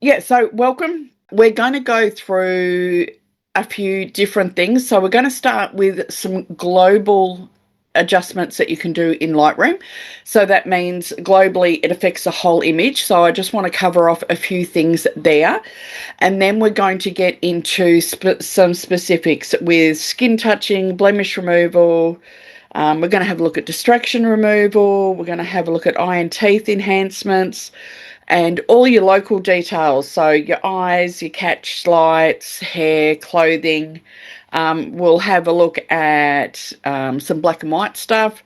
Yeah, so welcome. We're going to go through a few different things. So we're going to start with some global adjustments that you can do in Lightroom. So that means globally it affects the whole image. So I just want to cover off a few things there. And then we're going to get into some specifics with skin touching, blemish removal. We're going to have a look at distraction removal. We're going to have a look at eye and teeth enhancements and all your local details. So your eyes, your catch lights, hair, clothing. We'll have a look at some black and white stuff.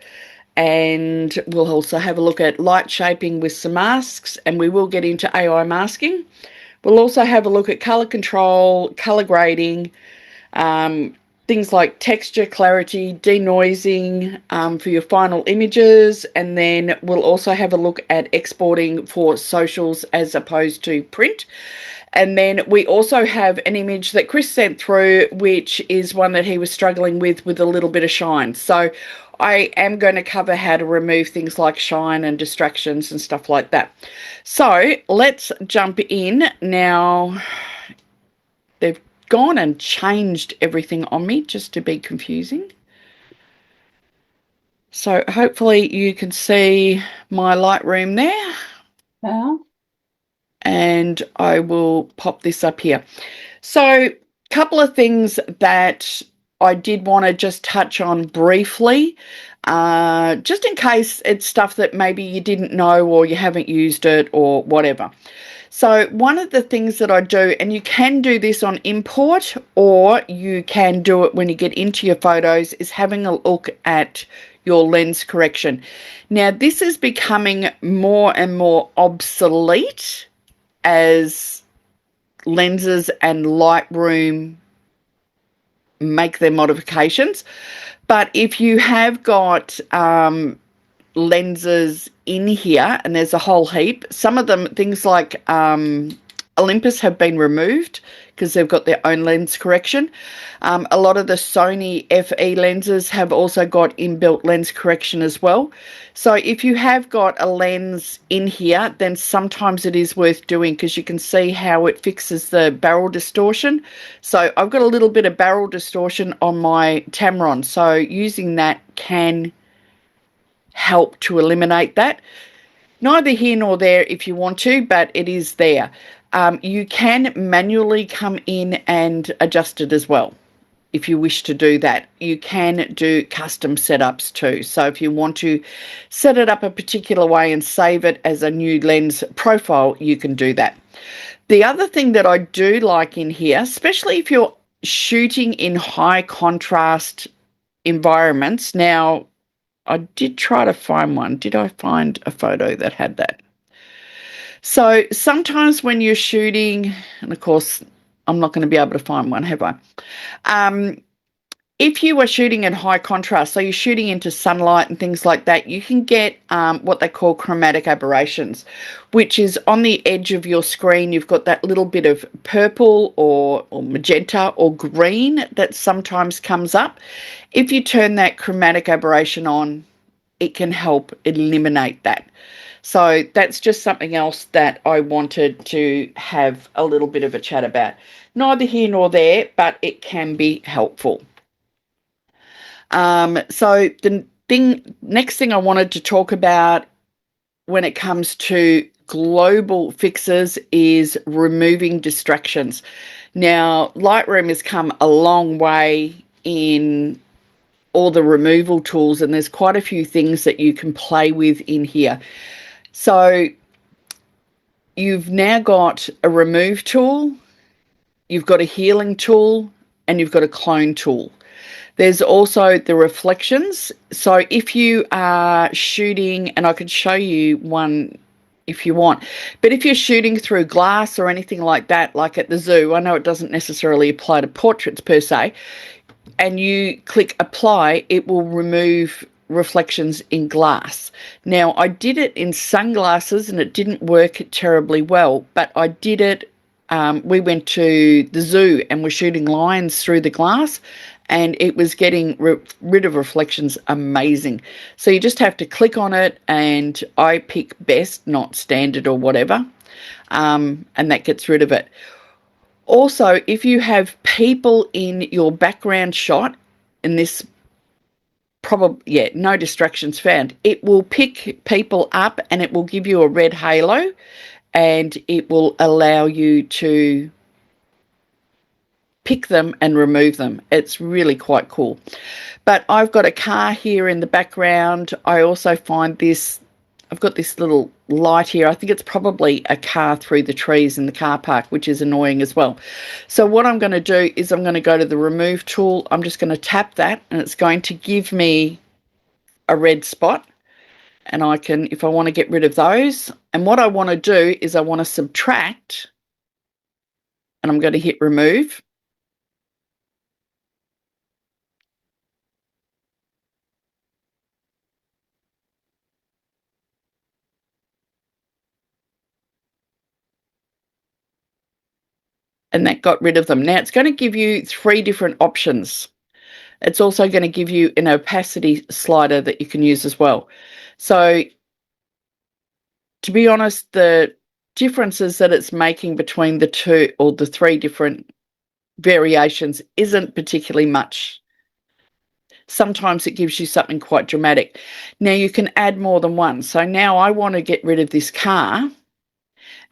And we'll also have a look at light shaping with some masks. And we will get into AI masking. We'll also have a look at color control, color grading, things like texture, clarity, denoising for your final images, and then we'll also have a look at exporting for socials as opposed to print. And then we also have an image that Chris sent through, which is one that he was struggling with a little bit of shine. So I am going to cover how to remove things like shine and distractions and stuff like that. So let's jump in now. They've gone and changed everything on me just to be confusing. So hopefully you can see my Lightroom there. Yeah. And I will pop this up here. So a couple of things that I did want to just touch on briefly, just in case it's stuff that maybe you didn't know or you haven't used it or whatever. So one of the things that I do, and you can do this on import or you can do it when you get into your photos, is having a look at your lens correction. Now, this is becoming more and more obsolete as lenses and Lightroom make their modifications. But if you have got lenses in here, and there's a whole heap, some of them, things like Olympus, have been removed because they've got their own lens correction. A lot of the Sony FE lenses have also got inbuilt lens correction as well. So if you have got a lens in here, then sometimes it is worth doing because you can see how it fixes the barrel distortion. So I've got a little bit of barrel distortion on my Tamron, so using that can help to eliminate that. Neither here nor there if you want to, but it is there. You can manually come in and adjust it as well if you wish to do that. You can do custom setups too. So if you want to set it up a particular way and save it as a new lens profile, you can do that. The other thing that I do like in here, especially if you're shooting in high contrast environments. Now, I did try to find one. Did I find a photo that had that? So sometimes when you're shooting, and of course, I'm not going to be able to find one, have I? If you are shooting in high contrast, so you're shooting into sunlight and things like that, you can get what they call chromatic aberrations, which is on the edge of your screen. You've got that little bit of purple or magenta or green that sometimes comes up. If you turn that chromatic aberration on, it can help eliminate that. So that's just something else that I wanted to have a little bit of a chat about. Neither here nor there, but it can be helpful. So the next thing I wanted to talk about when it comes to global fixes is removing distractions. Now, Lightroom has come a long way in all the removal tools, and there's quite a few things that you can play with in here. So you've now got a remove tool, you've got a healing tool, and you've got a clone tool. There's also the reflections. So if you are shooting, and I could show you one if you want, but if you're shooting through glass or anything like that, like at the zoo, I know it doesn't necessarily apply to portraits per se, and you click apply, it will remove reflections in glass. Now, I did it in sunglasses and it didn't work terribly well, but I did it. We went to the zoo and we're shooting lions through the glass, and it was getting rid of reflections amazing. So you just have to click on it, and I pick best, not standard or whatever. and that gets rid of it. Also, if you have people in your background shot, in this no distractions found, it will pick people up and it will give you a red halo, and it will allow you to pick them and remove them. It's really quite cool. But I've got a car here in the background. I also find this, I've got this little light here. I think it's probably a car through the trees in the car park, which is annoying as well. So what I'm going to do is I'm going to go to the remove tool. I'm just going to tap that and it's going to give me a red spot. And I can, if I want to get rid of those, and what I want to do is I want to subtract, and I'm going to hit remove. And that got rid of them. Now it's going to give you 3 different options. It's also going to give you an opacity slider that you can use as well. So to be honest, the differences that it's making between the 2 or the 3 different variations isn't particularly much. Sometimes it gives you something quite dramatic. Now you can add more than one. So now I want to get rid of this car,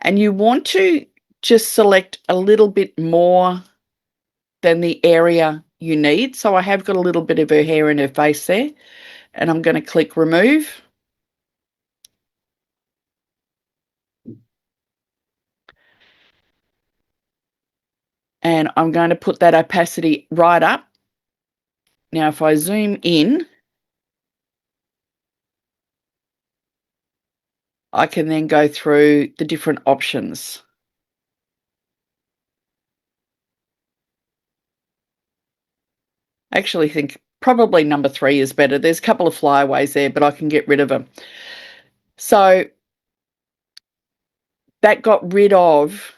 and you want to just select a little bit more than the area you need. So I have got a little bit of her hair in her face there, and I'm going to click remove. And I'm going to put that opacity right up. Now, if I zoom in, I can then go through the different options. I actually think probably number 3 is better. There's a couple of flyaways there, but I can get rid of them. So that got rid of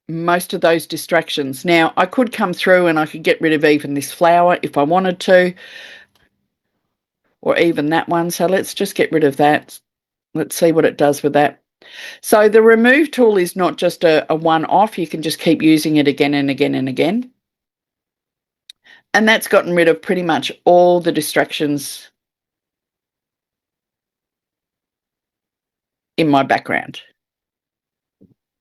most of those distractions. Now, I could come through and I could get rid of even this flower if I wanted to, or even that one. So let's just get rid of that. Let's see what it does with that. So the remove tool is not just a one-off. You can just keep using it again and again and again. And that's gotten rid of pretty much all the distractions in my background.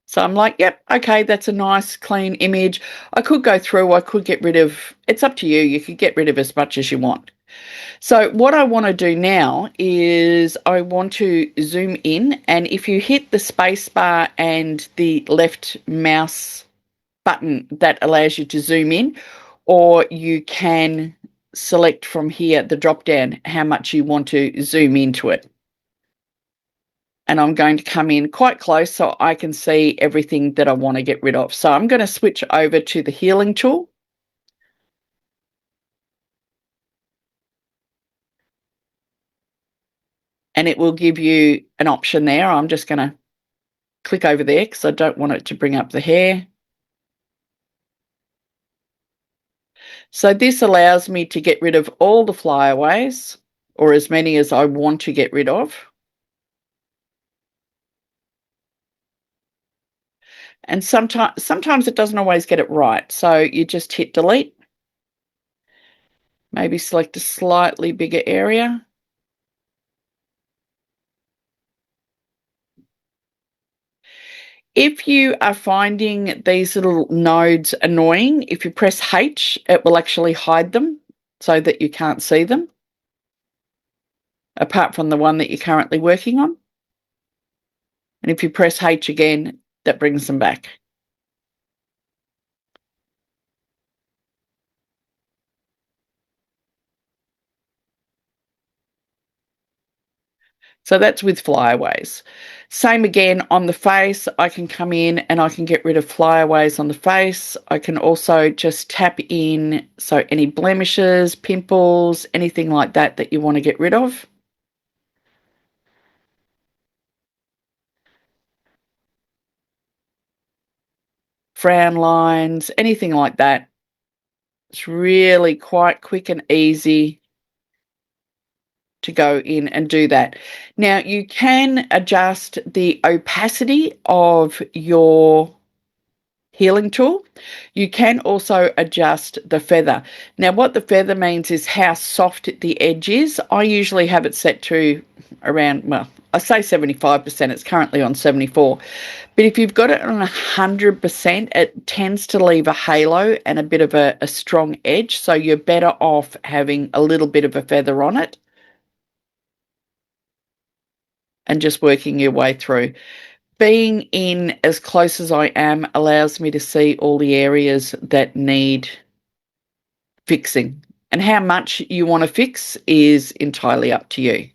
So I'm like, yep, okay, that's a nice clean image. I could go through, I could get rid of, it's up to you. You could get rid of as much as you want. So what I want to do now is I want to zoom in, and if you hit the space bar and the left mouse button, that allows you to zoom in, or you can select from here the drop down how much you want to zoom into it. And I'm going to come in quite close so I can see everything that I want to get rid of. So I'm going to switch over to the healing tool. And it will give you an option there. I'm just going to click over there because I don't want it to bring up the hair. So this allows me to get rid of all the flyaways, or as many as I want to get rid of. And sometimes it doesn't always get it right. So you just hit delete. Maybe select a slightly bigger area. If you are finding these little nodes annoying, if you press H, it will actually hide them so that you can't see them, apart from the one that you're currently working on. And if you press H again, that brings them back. So that's with flyaways. Same again on the face. I can come in and I can get rid of flyaways on the face. I can also just tap in, so any blemishes, pimples, anything like that that you want to get rid of. Frown lines, anything like that. It's really quite quick and easy to go in and do that. Now, you can adjust the opacity of your healing tool. You can also adjust the feather. Now, what the feather means is how soft the edge is. I usually have it set to around, well, I say 75%. It's currently on 74. But if you've got it on 100%, it tends to leave a halo and a bit of a strong edge. So you're better off having a little bit of a feather on it and just working your way through. Being in as close as I am allows me to see all the areas that need fixing. And how much you want to fix is entirely up to you.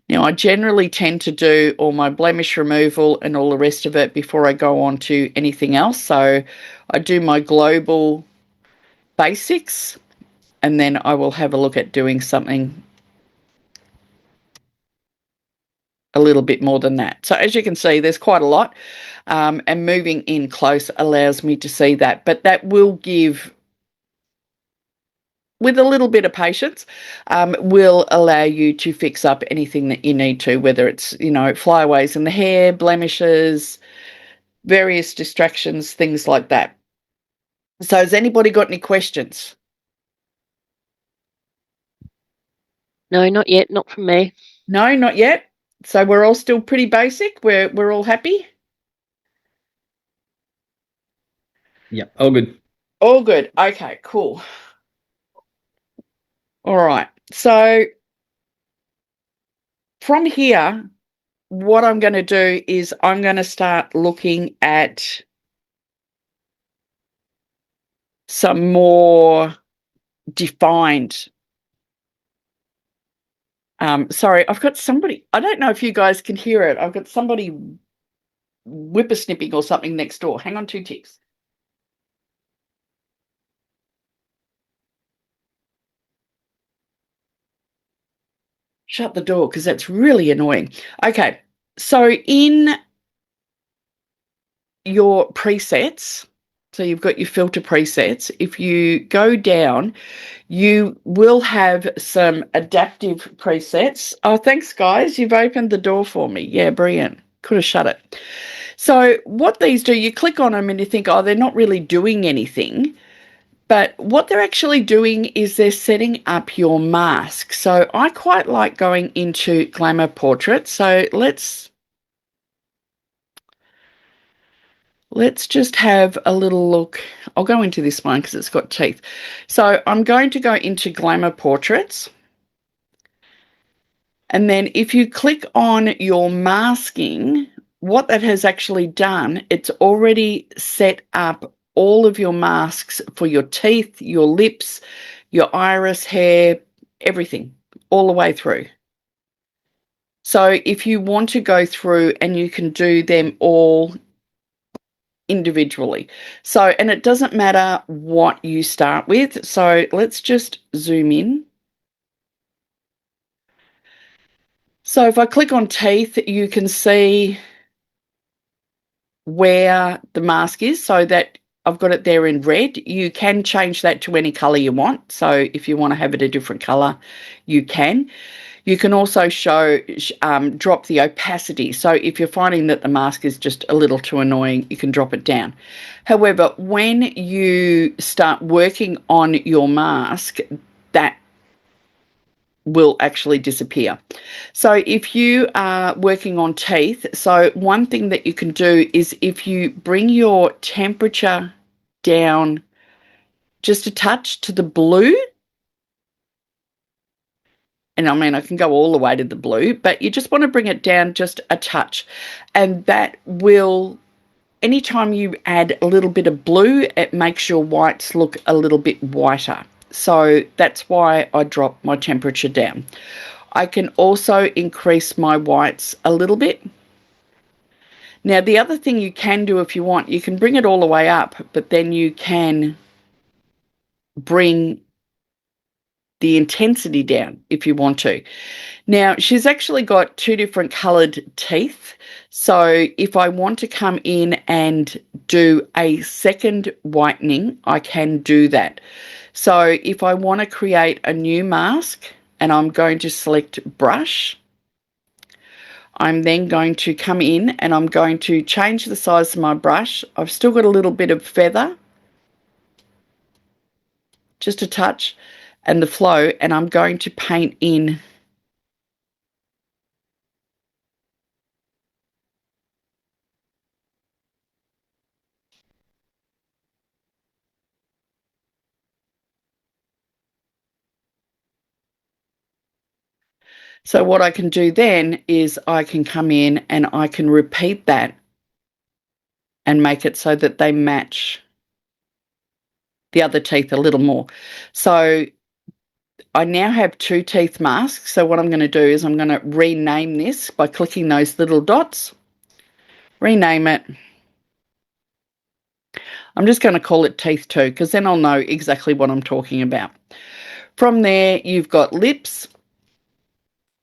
Now, I generally tend to do all my blemish removal and all the rest of it before I go on to anything else. So I do my global basics, and then I will have a look at doing something a little bit more than that. So as you can see, there's quite a lot, and moving in close allows me to see that. But that will give, with a little bit of patience, will allow you to fix up anything that you need to, whether it's, flyaways in the hair, blemishes, various distractions, things like that. So has anybody got any questions? No, not yet. Not from me. No, not yet. So we're all still pretty basic. We're all happy. Yep, all good. All good. Okay, cool. All right. So from here, what I'm going to do is I'm going to start looking at some more defined. Sorry, I've got somebody, I don't know if you guys can hear it. I've got somebody whippersnipping or something next door. Hang on 2 ticks. Shut the door because that's really annoying. Okay, so in your presets, so you've got your filter presets, if you go down, you will have some adaptive presets. Oh, thanks, guys. You've opened the door for me. Yeah, brilliant. Could have shut it. So what these do, you click on them and you think, oh, they're not really doing anything. But what they're actually doing is they're setting up your mask. So I quite like going into Glamour Portrait. So let's just have a little look. I'll go into this one because it's got teeth. So I'm going to go into Glamour Portraits. And then if you click on your masking, what that has actually done, it's already set up all of your masks for your teeth, your lips, your iris, hair, everything, all the way through. So if you want to go through and you can do them all individually. So, and it doesn't matter what you start with. So let's just zoom in. So if I click on teeth, you can see where the mask is, so that I've got it there in red. You can change that to any color you want. So if you want to have it a different color, you can. You can also drop the opacity. So if you're finding that the mask is just a little too annoying, you can drop it down. However, when you start working on your mask, that will actually disappear. So if you are working on teeth, so one thing that you can do is if you bring your temperature down just a touch to the blue, and I mean, I can go all the way to the blue, but you just want to bring it down just a touch. And that will, anytime you add a little bit of blue, it makes your whites look a little bit whiter. So that's why I drop my temperature down. I can also increase my whites a little bit. Now, the other thing you can do if you want, you can bring it all the way up, but then you can bring the intensity down if you want to. Now, she's actually got 2 different coloured teeth. So if I want to come in and do a second whitening, I can do that. So if I want to create a new mask, and I'm going to select brush, I'm then going to come in and I'm going to change the size of my brush. I've still got a little bit of feather, just a touch, and the flow, and I'm going to paint in So what I can do then is I can come in and I can repeat that and make it so that they match the other teeth a little more. So I now have 2 teeth masks. So what I'm going to do is I'm going to rename this by clicking those little dots, rename it. I'm just going to call it teeth 2 because then I'll know exactly what I'm talking about. From there, you've got lips,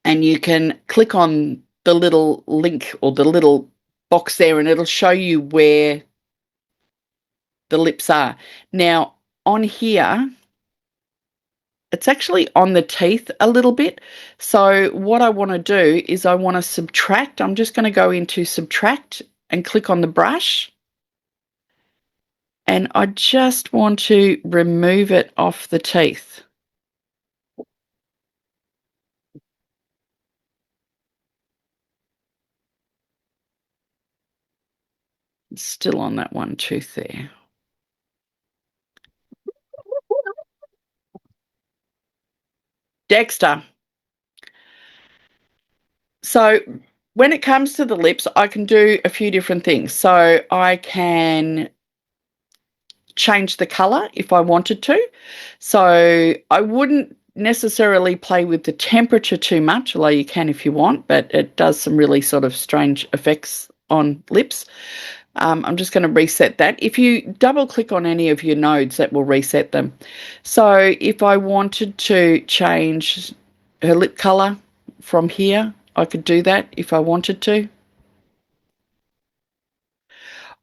and you can click on the little link or the little box there and it'll show you where the lips are. Now, on here, it's actually on the teeth a little bit. So what I want to do is I want to subtract. I'm just going to go into subtract and click on the brush. And I just want to remove it off the teeth. It's still on that one tooth there. Dexter. So when it comes to the lips, I can do a few different things. So I can change the colour if I wanted to. So I wouldn't necessarily play with the temperature too much, although you can if you want, but it does some really sort of strange effects on lips. I'm just going to reset that. If you double click on any of your nodes, that will reset them. So if I wanted to change her lip colour from here, I could do that if I wanted to.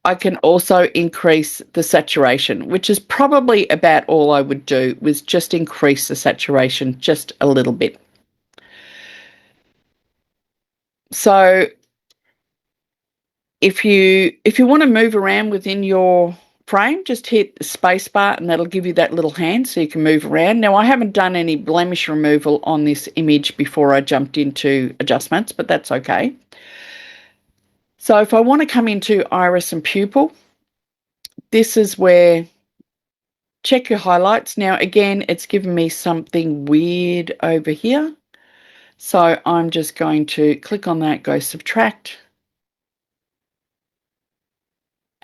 I can also increase the saturation, which is probably about all I would do, was just increase the saturation just a little bit. So if you want to move around within your frame, just hit the space bar and that'll give you that little hand so you can move around. Now, I haven't done any blemish removal on this image before I jumped into adjustments, but that's okay. So if I want to come into iris and pupil, this is where check your highlights. Now, again, it's given me something weird over here. So I'm just going to click on that, go subtract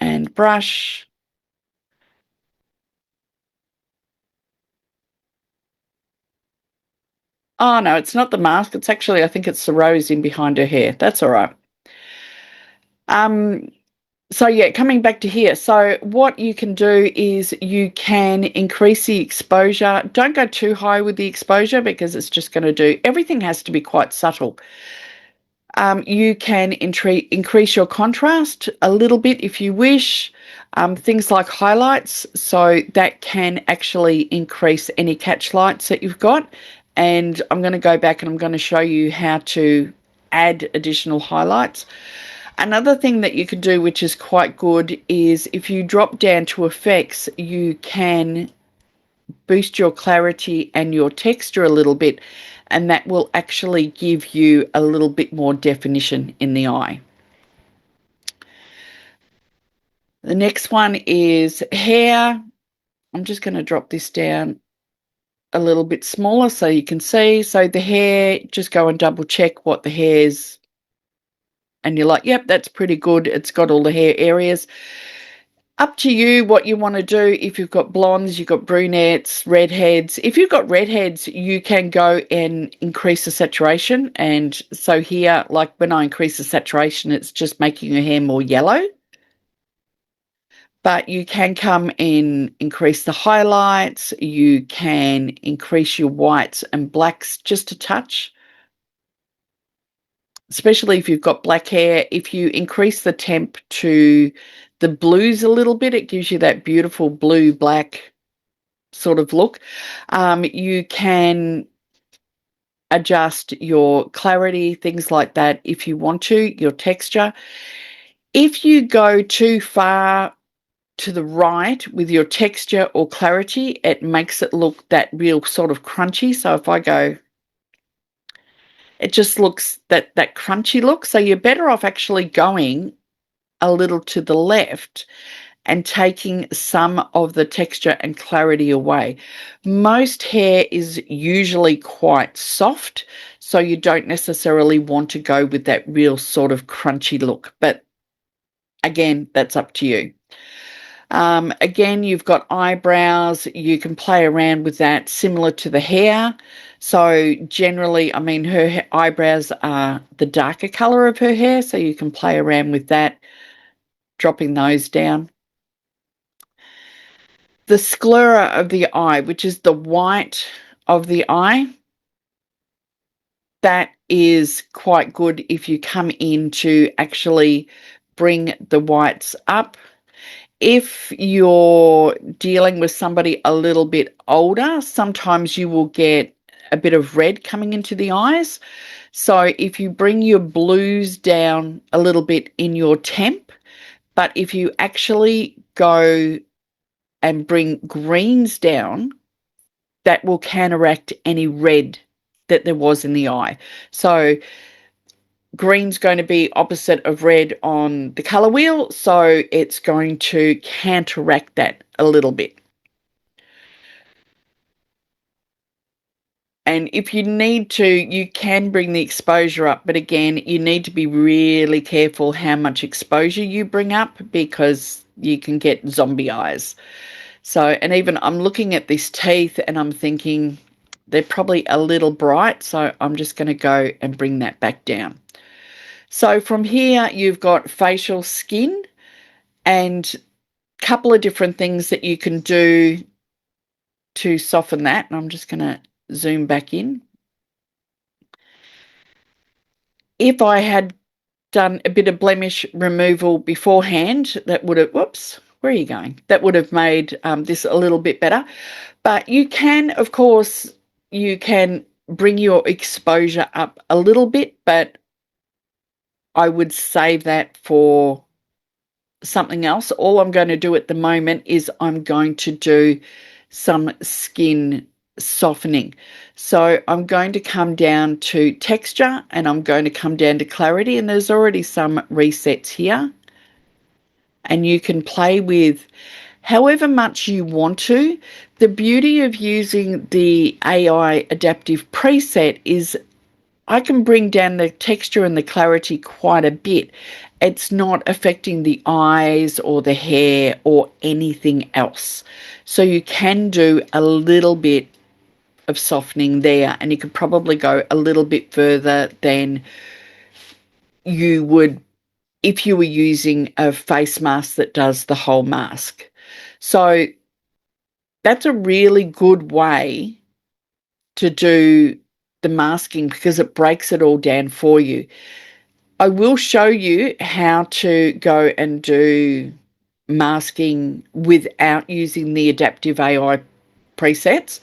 and brush. Oh, no, it's not the mask. It's actually, I think it's the rose in behind her hair. That's all right. So yeah, coming back to here. So what you can do is you can increase the exposure. Don't go too high with the exposure because it's just going to do, everything has to be quite subtle. You can increase your contrast a little bit if you wish. Things like highlights, so that can actually increase any catch lights that you've got. And I'm going to go back and I'm going to show you how to add additional highlights. Another thing that you can do, which is quite good, is if you drop down to effects, you can boost your clarity and your texture a little bit, and that will actually give you a little bit more definition in the eye. The next one is hair. I'm just going to drop this down a little bit smaller so you can see. So the hair, just go and double check what the hair's, and you're like, yep, that's pretty good. It's got all the hair areas. Up to you what you want to do. If you've got blondes, you've got brunettes, redheads. If you've got redheads, you can go and increase the saturation. And so here, like when I increase the saturation, it's just making your hair more yellow. But you can come in, increase the highlights. You can increase your whites and blacks just a touch, especially if you've got black hair. If you increase the temp to the blues a little bit, it gives you that beautiful blue-black sort of look. You can adjust your clarity, things like that if you want to, your texture. If you go too far to the right with your texture or clarity, it makes it look that real sort of crunchy. So if I go, it just looks that crunchy look. So you're better off actually going a little to the left and taking some of the texture and clarity away. Most hair is usually quite soft, so you don't necessarily want to go with that real sort of crunchy look. But again, that's up to you. Again, you've got eyebrows. You can play around with that similar to the hair. So generally, I mean, her eyebrows are the darker color of her hair, so you can play around with that, dropping those down. The sclera of the eye, which is the white of the eye, that is quite good if you come in to actually bring the whites up. If you're dealing with somebody a little bit older, sometimes you will get a bit of red coming into the eyes. So if you bring your blues down a little bit in your temp, but if you actually go and bring greens down, that will counteract any red that there was in the eye. So green's going to be opposite of red on the color wheel, so it's going to counteract that a little bit. And if you need to, you can bring the exposure up, but again, you need to be really careful how much exposure you bring up, because you can get zombie eyes. So, and even I'm looking at these teeth and I'm thinking they're probably a little bright, so I'm just going to go and bring that back down. So from here, you've got facial skin and a couple of different things that you can do to soften that. And I'm just going to zoom back in. If I had done a bit of blemish removal beforehand, that would have, whoops, where are you going? That would have made this a little bit better. But you can, of course, you can bring your exposure up a little bit, but I would save that for something else. All I'm going to do at the moment is I'm going to do some skin softening. So I'm going to come down to texture and I'm going to come down to clarity, and there's already some resets here. And you can play with however much you want to. The beauty of using the AI adaptive preset is I can bring down the texture and the clarity quite a bit. It's not affecting the eyes or the hair or anything else. So you can do a little bit of softening there, and you could probably go a little bit further than you would if you were using a face mask that does the whole mask. So that's a really good way to do the masking, because it breaks it all down for you. I will show you how to go and do masking without using the adaptive AI presets.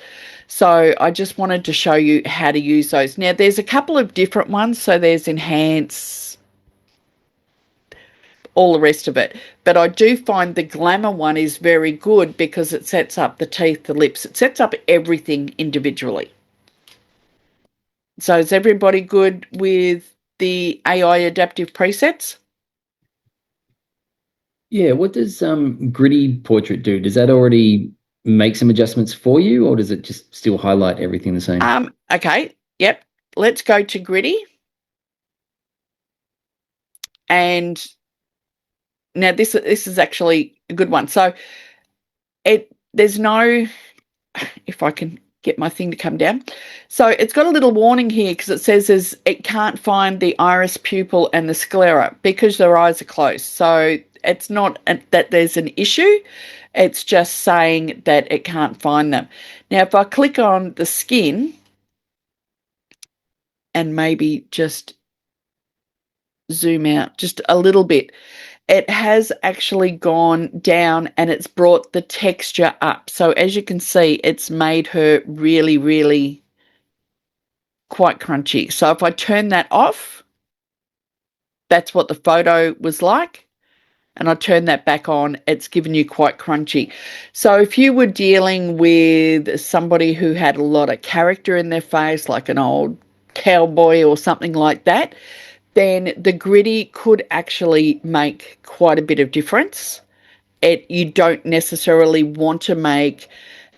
So I just wanted to show you how to use those. Now, there's a couple of different ones. So there's Enhance, all the rest of it. But I do find the Glamour one is very good because it sets up the teeth, the lips. It sets up everything individually. So is everybody good with the AI adaptive presets? Yeah, what does gritty portrait do? Does that already make some adjustments for you, or does it just still highlight everything the same? Okay, yep. Let's go to gritty. And now this is actually a good one. So there's no, if I can get my thing to come down. So it's got a little warning here because it says it can't find the iris, pupil and the sclera because their eyes are closed. So It's not that there's an issue. It's just saying that it can't find them. Now, if I click on the skin and maybe just zoom out just a little bit, it has actually gone down and it's brought the texture up. So as you can see, it's made her really, really quite crunchy. So if I turn that off, that's what the photo was like. And I turn that back on, it's given you quite crunchy. So if you were dealing with somebody who had a lot of character in their face, like an old cowboy or something like that, then the gritty could actually make quite a bit of difference. You don't necessarily want to make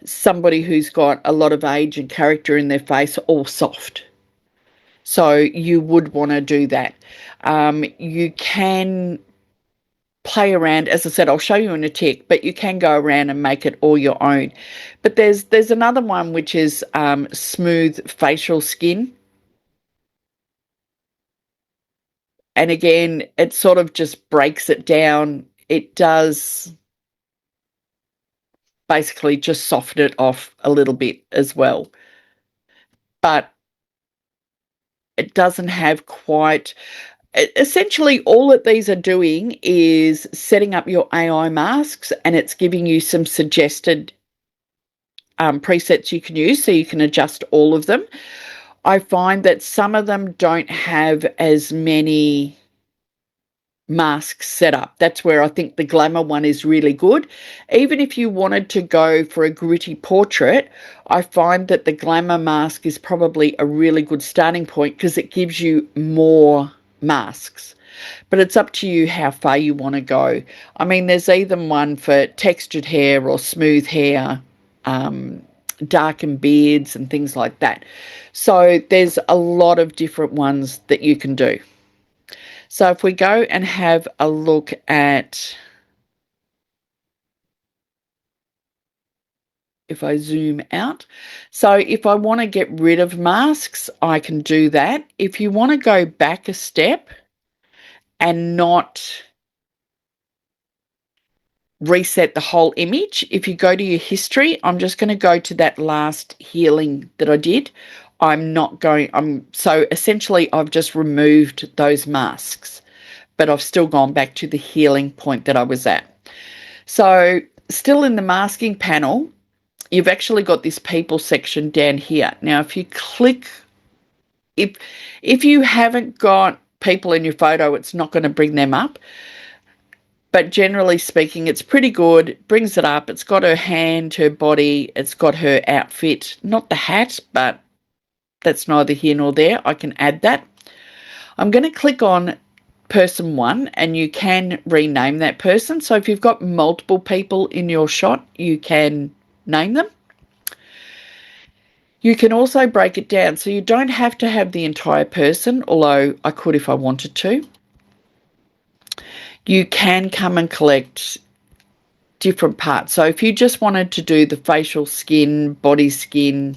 somebody who's got a lot of age and character in their face all soft. So you would want to do that. You can play around. As I said, I'll show you in a tick, but you can go around and make it all your own. But there's another one which is smooth facial skin. And again, it sort of just breaks it down. It does basically just soften it off a little bit as well. But it doesn't have quite... Essentially, all that these are doing is setting up your AI masks, and it's giving you some suggested presets you can use, so you can adjust all of them. I find that some of them don't have as many masks set up. That's where I think the glamour one is really good. Even if you wanted to go for a gritty portrait, I find that the glamour mask is probably a really good starting point because it gives you more masks. But it's up to you how far you want to go. I mean, there's even one for textured hair or smooth hair, darkened beards and things like that. So there's a lot of different ones that you can do. So if we go and have a look at, if I zoom out, so if I want to get rid of masks, I can do that. If you want to go back a step and not reset the whole image, if you go to your history, I'm just going to go to that last healing that I did. So essentially I've just removed those masks, but I've still gone back to the healing point that I was at. So still in the masking panel, you've actually got this people section down here. Now, if you click, if you haven't got people in your photo, it's not going to bring them up. But generally speaking, it's pretty good. It brings it up. It's got her hand, her body. It's got her outfit. Not the hat, but that's neither here nor there. I can add that. I'm going to click on person 1, and you can rename that person. So if you've got multiple people in your shot, you can name them. You can also break it down. So you don't have to have the entire person, although I could if I wanted to. You can come and collect different parts. So if you just wanted to do the facial skin, body skin,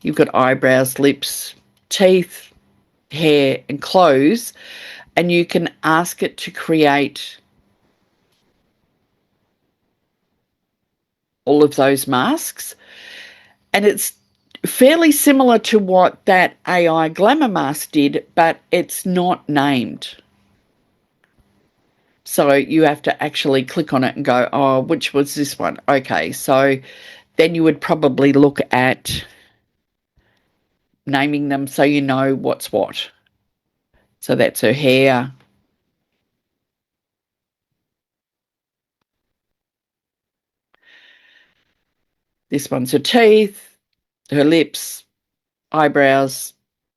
you've got eyebrows, lips, teeth, hair, and clothes, and you can ask it to create all of those masks. And it's fairly similar to what that AI glamour mask did, but it's not named. So you have to actually click on it and go, oh, which was this one? Okay, so then you would probably look at naming them so you know what's what. So that's her hair. This one's her teeth, her lips, eyebrows,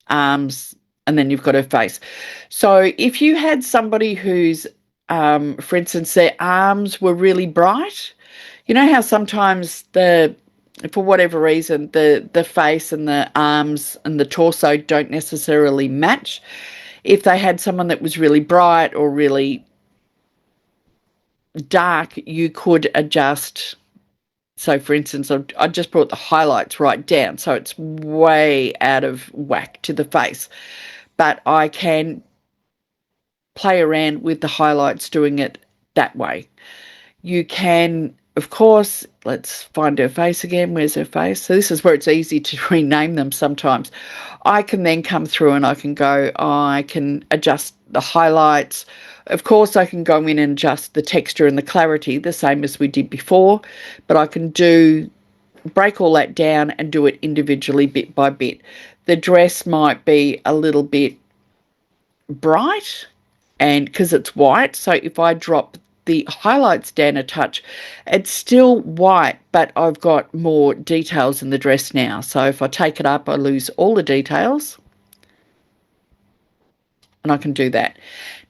arms, and then you've got her face. So if you had somebody who's, for instance, their arms were really bright, you know how sometimes for whatever reason, the face and the arms and the torso don't necessarily match. If they had someone that was really bright or really dark, you could adjust. So, for instance, I just brought the highlights right down, so it's way out of whack to the face. But I can play around with the highlights, doing it that way. You can, of course, let's find her face again. Where's her face? So this is where it's easy to rename them sometimes. I can then come through and I can go, I can adjust the highlights. Of course, I can go in and adjust the texture and the clarity, the same as we did before, but I can break all that down and do it individually bit by bit. The dress might be a little bit bright and because it's white, so if I drop the highlights down a touch, it's still white, but I've got more details in the dress now. So if I take it up, I lose all the details, and I can do that.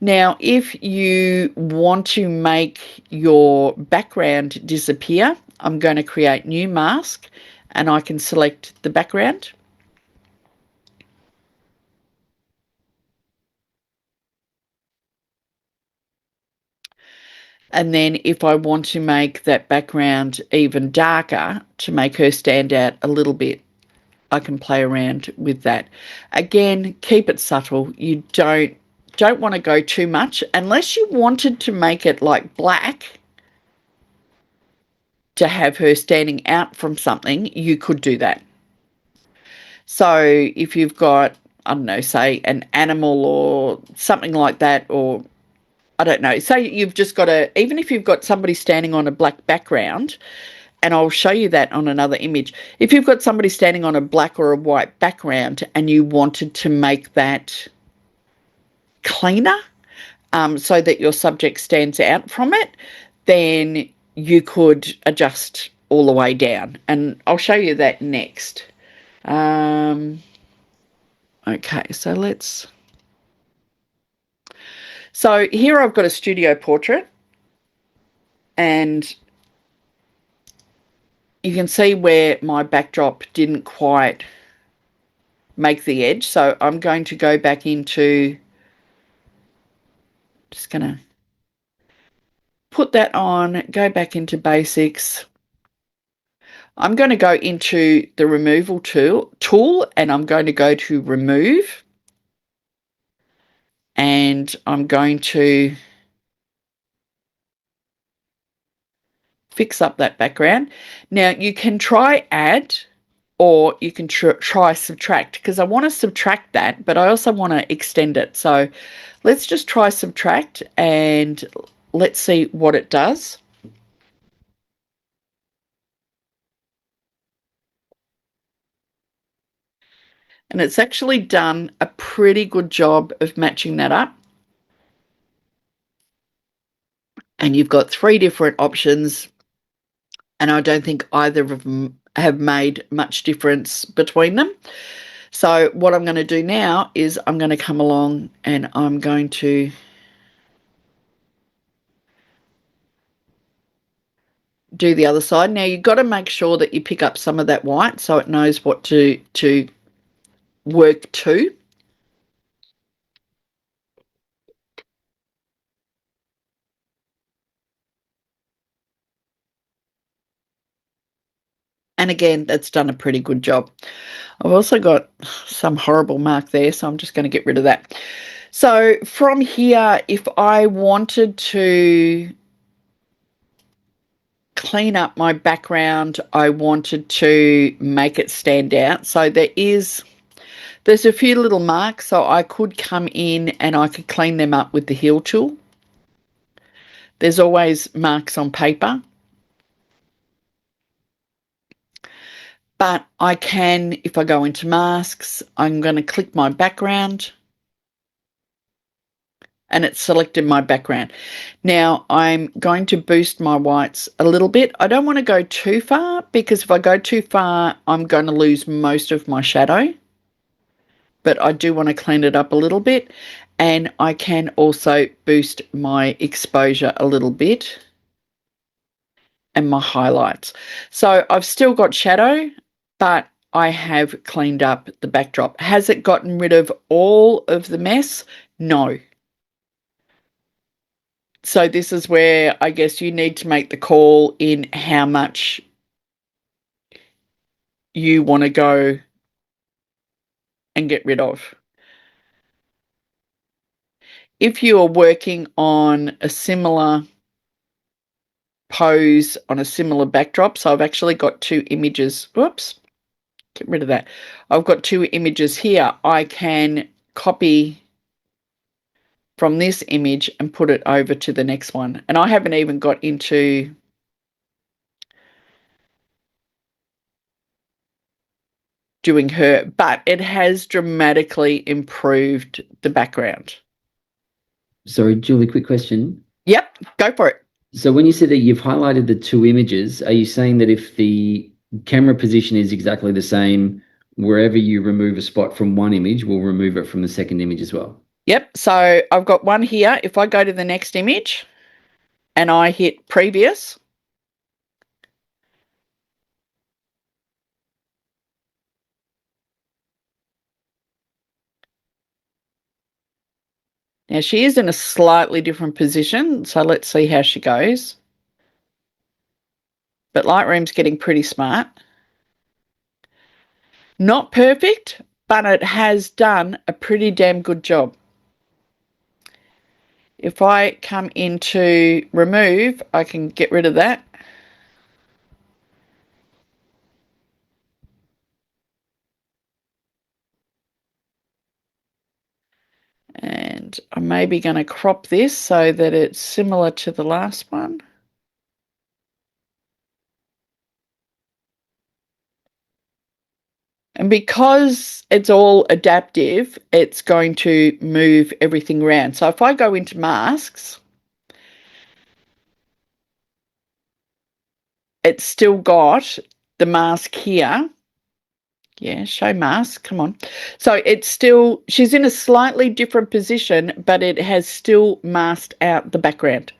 Now, if you want to make your background disappear, I'm going to create new mask, and I can select the background. And then if I want to make that background even darker to make her stand out a little bit, I can play around with that. Again, keep it subtle. You don't want to go too much unless you wanted to make it like black to have her standing out from something, you could do that. So if you've got, I don't know, say an animal or something like that, or I don't know, say you've just got even if you've got somebody standing on a black background, and I'll show you that on another image. If you've got somebody standing on a black or a white background and you wanted to make that cleaner, so that your subject stands out from it, then you could adjust all the way down. And I'll show you that next. Okay, so here I've got a studio portrait, and you can see where my backdrop didn't quite make the edge. So I'm going to go back into, just going to put that on, go back into basics. I'm going to go into the removal tool, and I'm going to go to remove, and I'm going to fix up that background. Now you can try add, or you can try subtract, because I want to subtract that, but I also want to extend it. So let's just try subtract and let's see what it does. And it's actually done a pretty good job of matching that up. And you've got 3 different options, and I don't think either of them have made much difference between them. So what I'm going to do now is I'm going to come along and I'm going to do the other side. Now you've got to make sure that you pick up some of that white so it knows what to work to. And again, that's done a pretty good job. I've also got some horrible mark there, so I'm just going to get rid of that. So from here, if I wanted to clean up my background, I wanted to make it stand out. So there's a few little marks, so I could come in and I could clean them up with the heal tool. There's always marks on paper. But I can, if I go into masks, I'm going to click my background, and it's selected my background. Now I'm going to boost my whites a little bit. I don't want to go too far, because if I go too far, I'm going to lose most of my shadow. But I do want to clean it up a little bit, and I can also boost my exposure a little bit and my highlights. So I've still got shadow, but I have cleaned up the backdrop. Has it gotten rid of all of the mess? No. So this is where I guess you need to make the call in how much you want to go and get rid of. If you are working on a similar pose on a similar backdrop. So I've actually got 2 images. Whoops, get rid of that. I've got 2 images here. I can copy from this image and put it over to the next one. And I haven't even got into doing her, but it has dramatically improved the background. Sorry, Julie, quick question. Yep, go for it. So when you said that you've highlighted the 2 images, are you saying that if the camera position is exactly the same, wherever you remove a spot from one image, we'll remove it from the second image as well? Yep, so I've got one here. If I go to the next image and I hit previous, now she is in a slightly different position, so let's see how she goes. But Lightroom's getting pretty smart. Not perfect, but it has done a pretty damn good job. If I come into remove, I can get rid of that. And I'm maybe going to crop this so that it's similar to the last one. And because it's all adaptive, it's going to move everything around. So if I go into masks, it's still got the mask here. Yeah, show mask, come on. So it's still, she's in a slightly different position, but it has still masked out the background.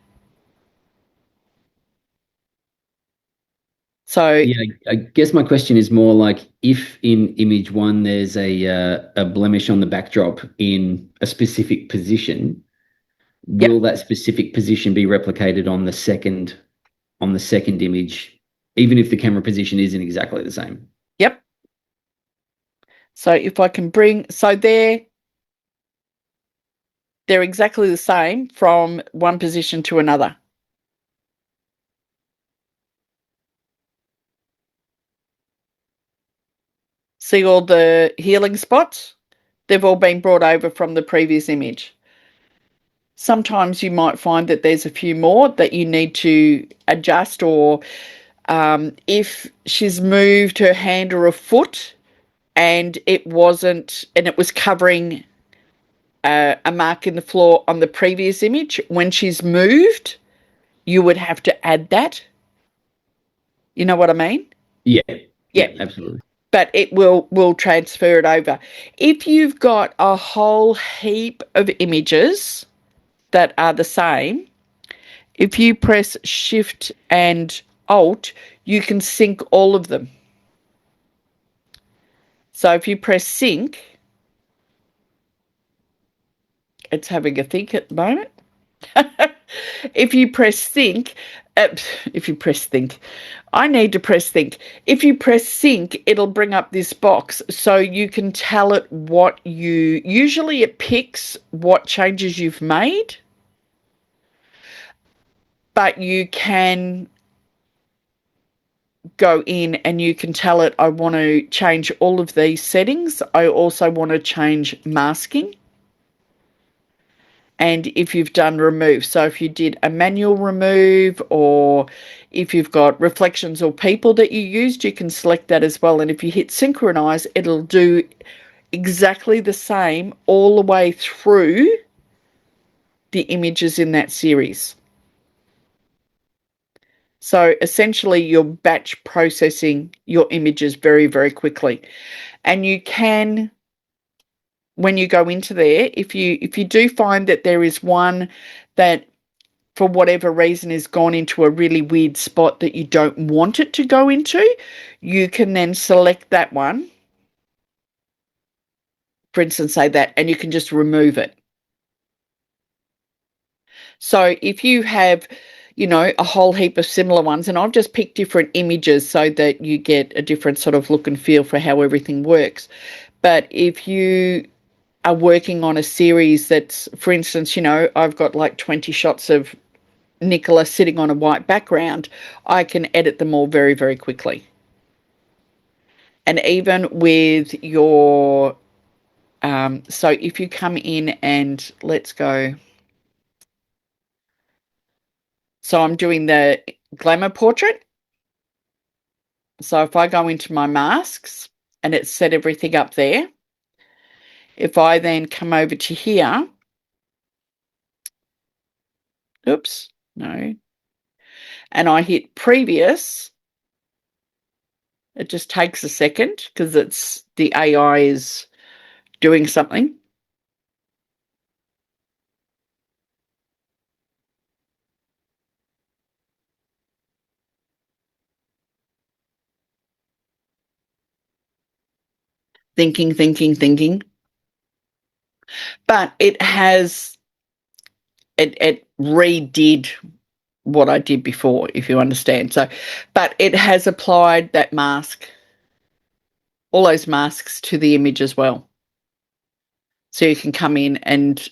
So yeah, I guess my question is more like, if in image 1 there's a blemish on the backdrop in a specific position, will that specific position be replicated on the second image, even if the camera position isn't exactly the same? Yep. So if I can bring, so they're exactly the same from one position to another. See all the healing spots? They've all been brought over from the previous image. Sometimes you might find that there's a few more that you need to adjust, or if she's moved her hand or a foot and it was covering a mark in the floor on the previous image, when she's moved, you would have to add that. You know what I mean? Yeah, Yeah. absolutely. But it will transfer it over. If you've got a whole heap of images that are the same, if you press Shift and Alt, you can sync all of them. So if you press sync, it's having a think at the moment. If you press think, I need to press think. If you press sync, it'll bring up this box so you can tell it usually it picks what changes you've made, but you can go in and you can tell it, I want to change all of these settings. I also want to change masking. And if you've done remove, so if you did a manual remove, or if you've got reflections or people that you used, you can select that as well. And if you hit synchronize, it'll do exactly the same all the way through the images in that series. So essentially you're batch processing your images very, very quickly. And you can, when you go into there, if you do find that there is one that for whatever reason has gone into a really weird spot that you don't want it to go into, you can then select that one, for instance, say that, and you can just remove it. So if you have, a whole heap of similar ones, and I've just picked different images so that you get a different sort of look and feel for how everything works. But if you are working on a series that's, for instance, I've got like 20 shots of Nicola sitting on a white background, I can edit them all very, very quickly. And even with your, so if you come in and let's go, so I'm doing the glamour portrait. So if I go into my masks and it's set everything up there, if I then come over to here, oops, no, and I hit previous, it just takes a second because it's the AI is doing something. Thinking. But it redid what I did before, if you understand. So, but it has applied that mask, all those masks to the image as well. So you can come in and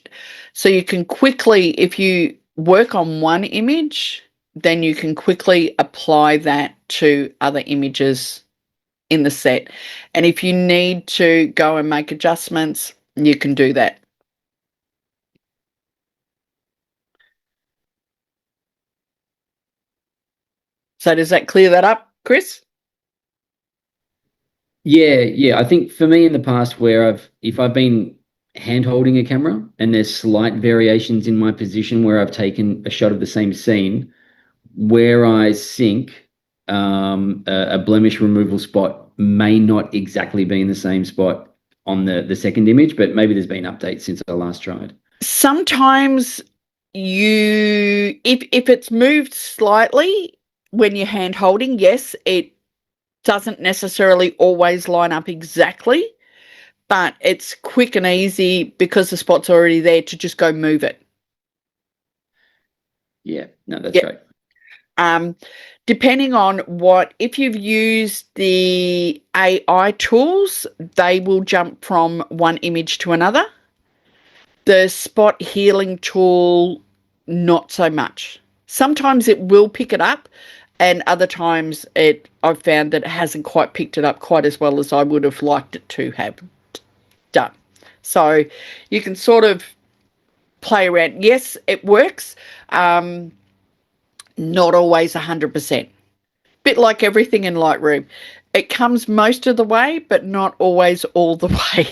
so you can quickly, if you work on one image, then you can quickly apply that to other images in the set. And if you need to go and make adjustments, you can do that. So does that clear that up, Chris? Yeah. I think for me in the past, if I've been hand holding a camera and there's slight variations in my position where I've taken a shot of the same scene, where I sync, a blemish removal spot may not exactly be in the same spot on the second image, but maybe there's been updates since I last tried. Sometimes if it's moved slightly when you're hand holding, yes, it doesn't necessarily always line up exactly, but it's quick and easy because the spot's already there to just go move it. Yeah, no, that's great. Depending on if you've used the AI tools, they will jump from one image to another. The spot healing tool, not so much. Sometimes it will pick it up, and other times I've found that it hasn't quite picked it up quite as well as I would have liked it to have done. So you can sort of play around. Yes, it works. Not always 100%. Bit like everything in Lightroom. It comes most of the way, but not always all the way.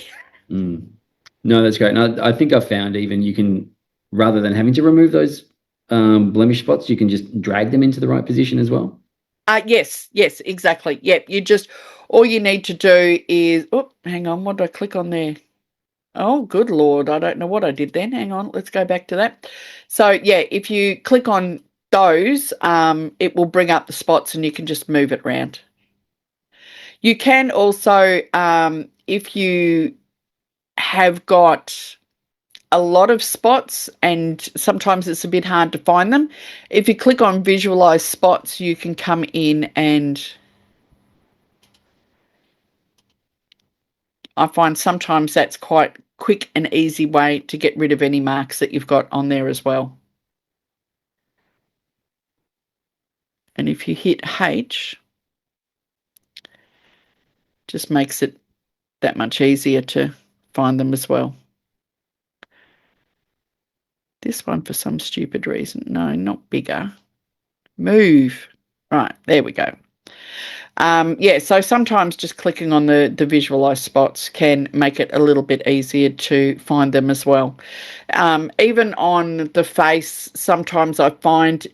No, that's great. And I think I've found even you can, rather than having to remove those blemish spots, you can just drag them into the right position as well. Yes, exactly. Yep, all you need to do is, hang on, what did I click on there? Oh, good Lord, I don't know what I did then. Hang on, let's go back to that. So, yeah, if you click on those, it will bring up the spots and you can just move it around. You can also, if you have got a lot of spots and sometimes it's a bit hard to find them, if you click on visualize spots, you can come in and I find sometimes that's quite quick and easy way to get rid of any marks that you've got on there as well. And if you hit H, just makes it that much easier to find them as well. This one for some stupid reason. No, not bigger. Move. Right, there we go. Yeah, so sometimes just clicking on the visualize spots can make it a little bit easier to find them as well. Even on the face, sometimes I find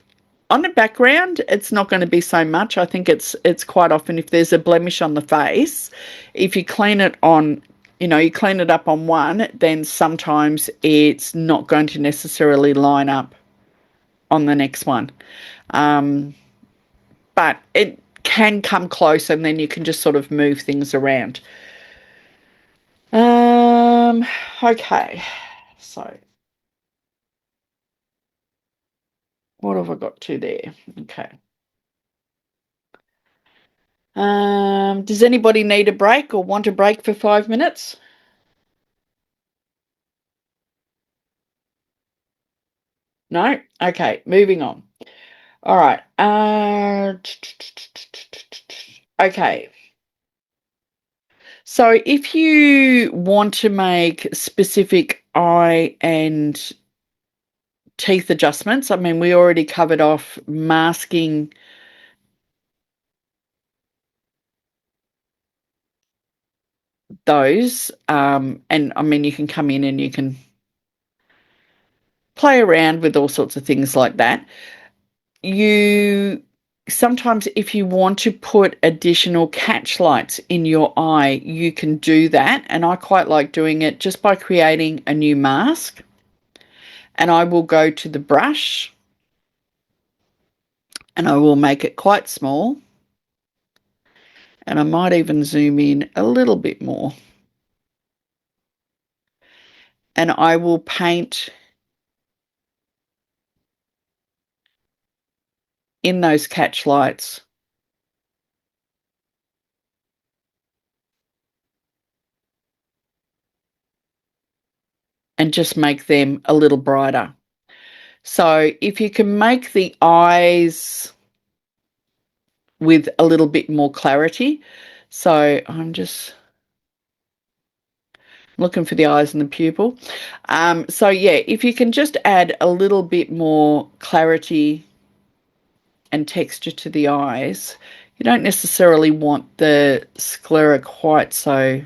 on the background, it's not going to be so much. I think it's quite often if there's a blemish on the face, if you clean it on, you clean it up on one, then sometimes it's not going to necessarily line up on the next one. But it can come close and then you can just sort of move things around. Okay, so what have I got to there? Okay. Does anybody need a break or want a break for 5 minutes? No? Okay, moving on. All right. Okay. So if you want to make specific eye and teeth adjustments, I mean, we already covered off masking those. And I mean, you can come in and you can play around with all sorts of things like that. You sometimes, if you want to put additional catch lights in your eye, you can do that. And I quite like doing it just by creating a new mask. And I will go to the brush and I will make it quite small. And I might even zoom in a little bit more. And I will paint in those catch lights. And just make them a little brighter. So if you can make the eyes with a little bit more clarity. So I'm just looking for the eyes and the pupil. So yeah, if you can just add a little bit more clarity and texture to the eyes, you don't necessarily want the sclera quite so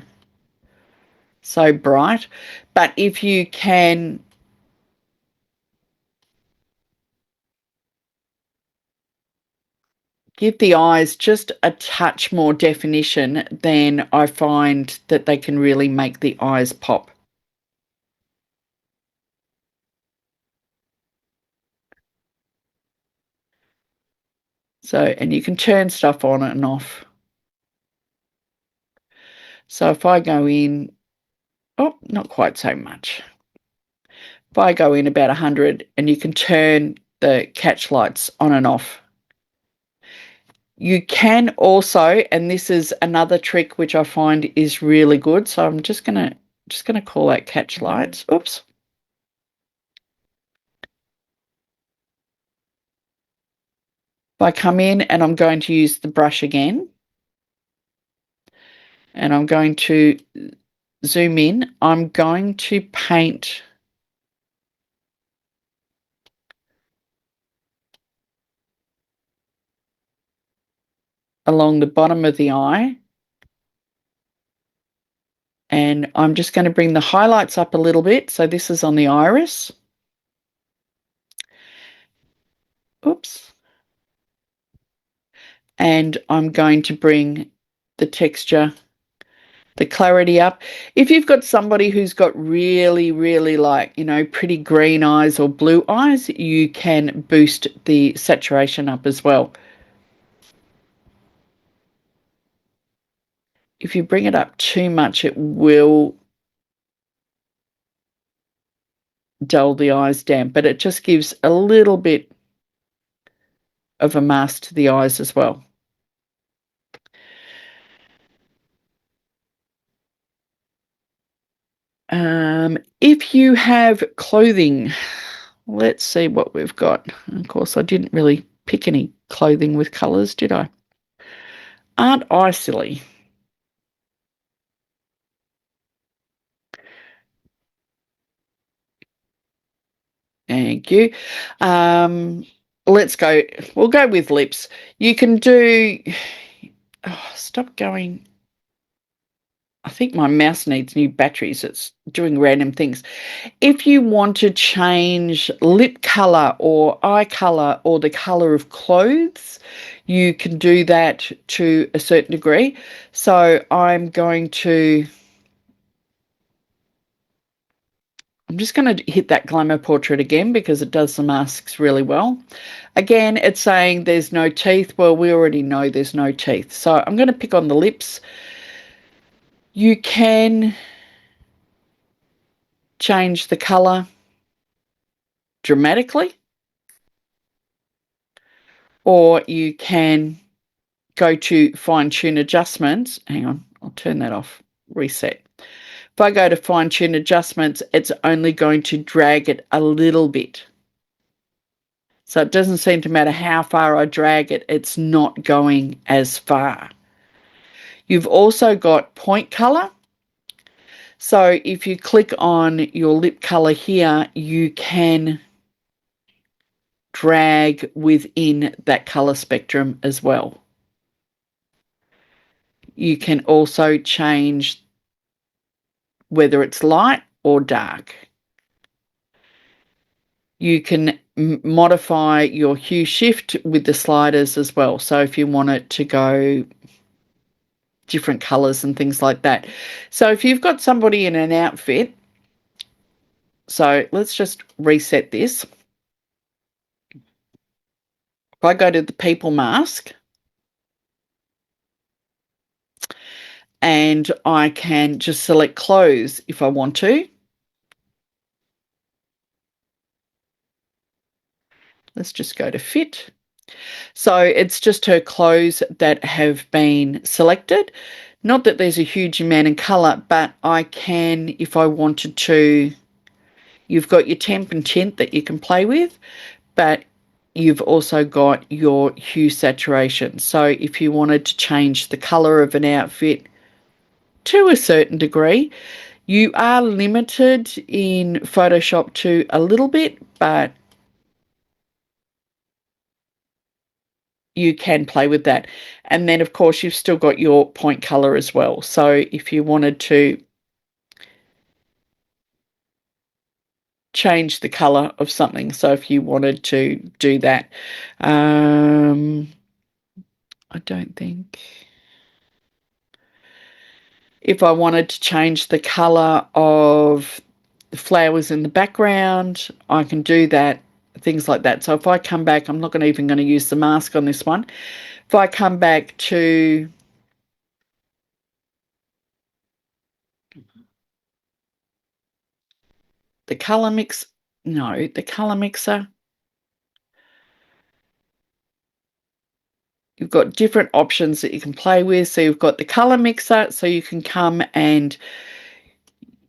bright, but if you can give the eyes just a touch more definition, then I find that they can really make the eyes pop. So, and you can turn stuff on and off. So if I go in, oh, not quite so much. If I go in about 100, and you can turn the catch lights on and off. You can also, and this is another trick which I find is really good. So I'm just gonna call that catch lights. Oops. If I come in and I'm going to use the brush again, and I'm going to zoom in, I'm going to paint along the bottom of the eye. And I'm just going to bring the highlights up a little bit. So this is on the iris. Oops. And I'm going to bring the texture, the clarity up. If you've got somebody who's got really, really pretty green eyes or blue eyes, you can boost the saturation up as well. If you bring it up too much, it will dull the eyes down, but it just gives a little bit of a mask to the eyes as well. If you have clothing, let's see what we've got. Of course, I didn't really pick any clothing with colours, did I? Aren't I silly? Thank you. Let's go. We'll go with lips. You can do... Oh, stop going. I think my mouse needs new batteries. It's doing random things. If you want to change lip colour or eye colour or the colour of clothes, you can do that to a certain degree. So I'm just going to hit that glamour portrait again because it does the masks really well. Again, it's saying there's no teeth. Well, we already know there's no teeth. So I'm going to pick on the lips. You can change the colour dramatically, or you can go to fine-tune adjustments. Hang on, I'll turn that off, reset. If I go to fine-tune adjustments, it's only going to drag it a little bit. So it doesn't seem to matter how far I drag it, it's not going as far. You've also got point color. So if you click on your lip color here, you can drag within that color spectrum as well. You can also change whether it's light or dark. You can modify your hue shift with the sliders as well. So if you want it to go different colors and things like that. So if you've got somebody in an outfit, so let's just reset this. If I go to the people mask, and I can just select clothes if I want to. Let's just go to fit. So it's just her clothes that have been selected. Not that there's a huge amount in colour, but I can, if I wanted to, you've got your temp and tint that you can play with, but you've also got your hue saturation. So if you wanted to change the colour of an outfit to a certain degree, you are limited in Photoshop to a little bit, but you can play with that. And then, of course, you've still got your point color as well. So if you wanted to change the color of something, so if you wanted to do that, I don't think... If I wanted to change the color of the flowers in the background, I can do that, things like that. So if I come back, I'm not even going to use the mask on this one. If I come back to the color mix, no, the color mixer, you've got different options that you can play with. So you've got the color mixer, so you can come and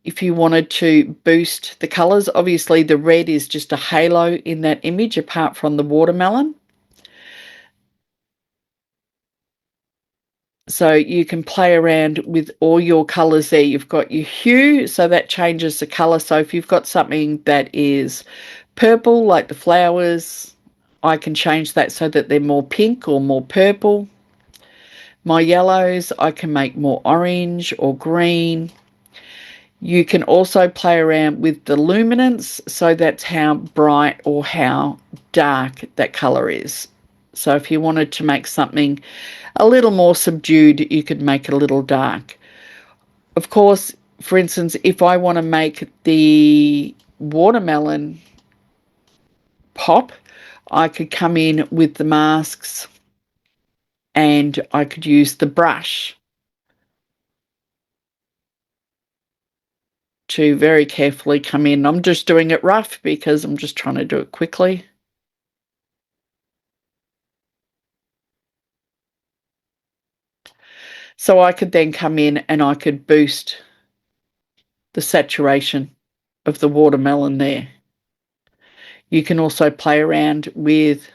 if you wanted to boost the colors, obviously the red is just a halo in that image apart from the watermelon. So you can play around with all your colors there. You've got your hue, so that changes the color. So if you've got something that is purple, like the flowers, I can change that so that they're more pink or more purple. My yellows, I can make more orange or green. You can also play around with the luminance, so that's how bright or how dark that color is. So if you wanted to make something a little more subdued, you could make it a little dark. Of course, for instance, if I want to make the watermelon pop, I could come in with the masks and I could use the brush to very carefully come in. I'm just doing it rough because I'm just trying to do it quickly. So I could then come in and I could boost the saturation of the watermelon there. You can also play around with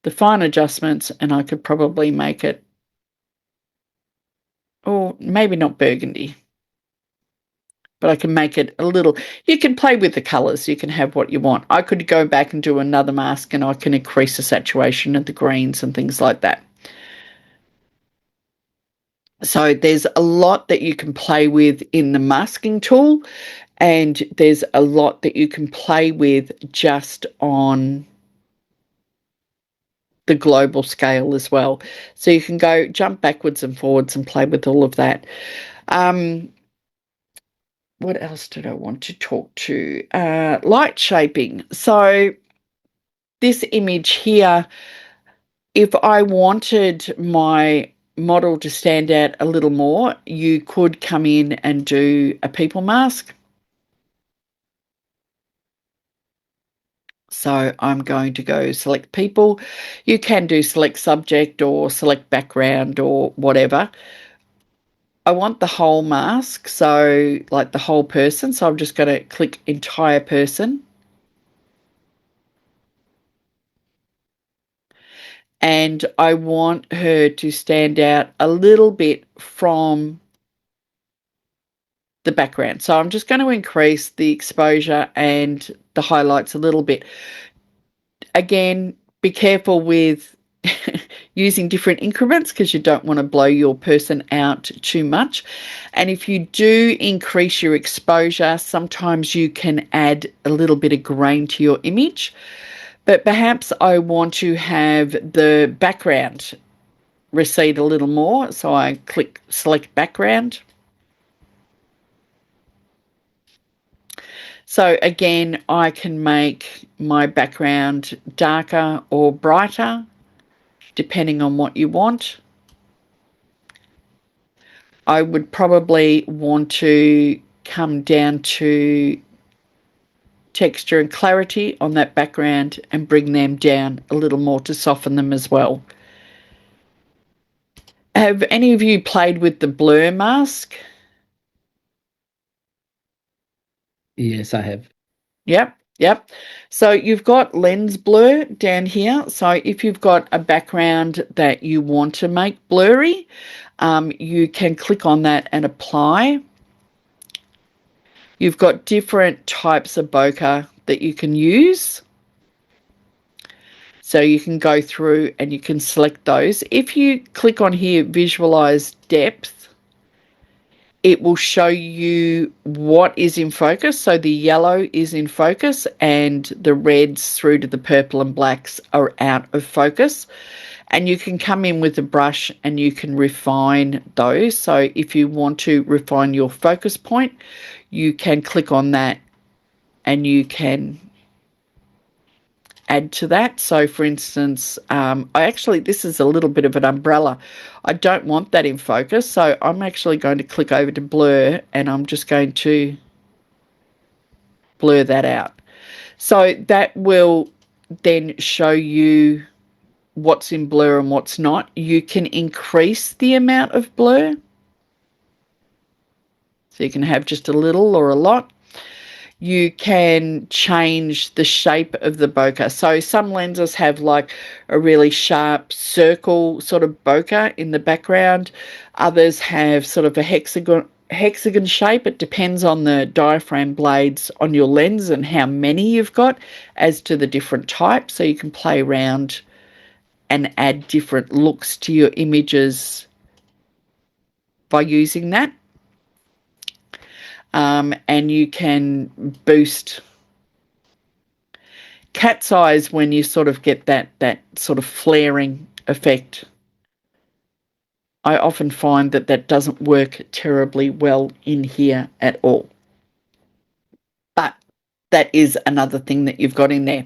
the fine adjustments and I could probably make it, or maybe not burgundy, but I can make it a little, you can play with the colours, you can have what you want. I could go back and do another mask and I can increase the saturation of the greens and things like that. So there's a lot that you can play with in the masking tool, and there's a lot that you can play with just on the global scale as well. So you can go jump backwards and forwards and play with all of that. What else did I want to talk to? Light shaping. So this image here, if I wanted my model to stand out a little more, you could come in and do a people mask. So I'm going to go select people. You can do select subject or select background or whatever. I want the whole mask, so like the whole person. So I'm just going to click entire person. And I want her to stand out a little bit from the background. So I'm just going to increase the exposure and the highlights a little bit. Again, be careful with using different increments because you don't want to blow your person out too much. And if you do increase your exposure, sometimes you can add a little bit of grain to your image. But perhaps I want to have the background recede a little more. So I click select background. So again, I can make my background darker or brighter, depending on what you want. I would probably want to come down to texture and clarity on that background and bring them down a little more to soften them as well. Have any of you played with the blur mask? Yes, I have. Yep. So you've got lens blur down here. So if you've got a background that you want to make blurry, you can click on that and apply. You've got different types of bokeh that you can use. So you can go through and you can select those. If you click on here, visualize depth, it will show you what is in focus. So the yellow is in focus and the reds through to the purple and blacks are out of focus. And you can come in with a brush and you can refine those. So if you want to refine your focus point, you can click on that and you can add to that. So for instance, this is a little bit of an umbrella. I don't want that in focus. So I'm actually going to click over to blur and I'm just going to blur that out. So that will then show you what's in blur and what's not. You can increase the amount of blur. So you can have just a little or a lot. You can change the shape of the bokeh. So some lenses have like a really sharp circle sort of bokeh in the background. Others have sort of a hexagon shape. It depends on the diaphragm blades on your lens and how many you've got as to the different types. So you can play around and add different looks to your images by using that. And you can boost cat's eyes when you sort of get that sort of flaring effect. I often find that doesn't work terribly well in here at all. But that is another thing that you've got in there.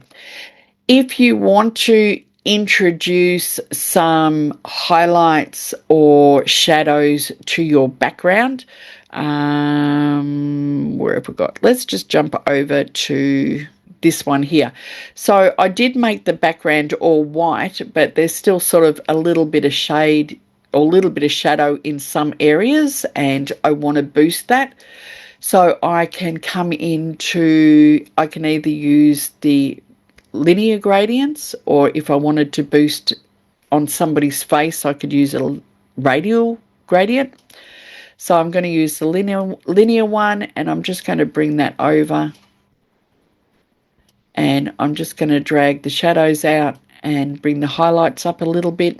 If you want to introduce some highlights or shadows to your background, where have we got? Let's just jump over to this one here. So I did make the background all white, but there's still sort of a little bit of shade or a little bit of shadow in some areas, and I want to boost that. So I can come into, I can either use the linear gradients, or if I wanted to boost on somebody's face, I could use a radial gradient. So I'm going to use the linear one, and I'm just going to bring that over, and I'm just going to drag the shadows out and bring the highlights up a little bit.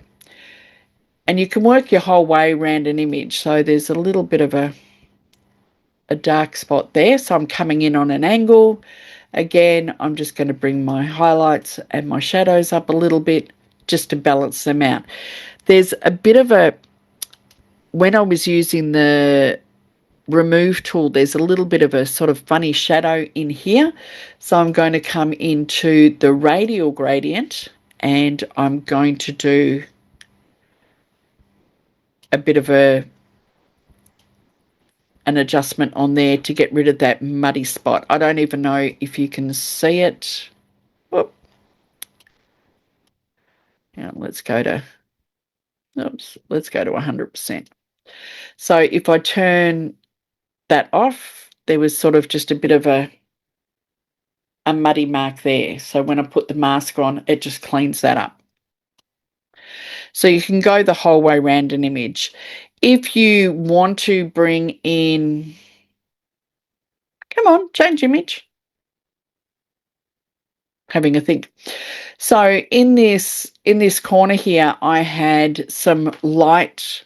And you can work your whole way around an image. So there's a little bit of a dark spot there. So I'm coming in on an angle. Again, I'm just going to bring my highlights and my shadows up a little bit just to balance them out. There's a bit of a, when I was using the remove tool, there's a little bit of a sort of funny shadow in here. So I'm going to come into the radial gradient and I'm going to do a bit of an adjustment on there to get rid of that muddy spot. I don't even know if you can see it. Whoop. Now let's go to 100%. So if I turn that off, there was sort of just a bit of a muddy mark there. So when I put the mask on, it just cleans that up. So you can go the whole way around an image. If you want to bring in, come on, change image. Having a think. So in this corner here, I had some light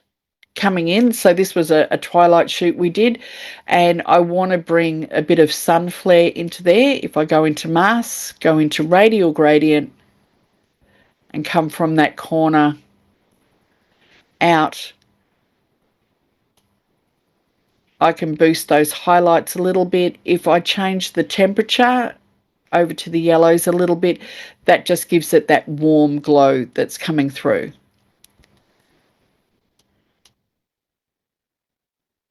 coming in. So this was a twilight shoot we did, and I want to bring a bit of sun flare into there. If I go into mask, go into radial gradient, and come from that corner out, I can boost those highlights a little bit. If I change the temperature over to the yellows a little bit, that just gives it that warm glow that's coming through.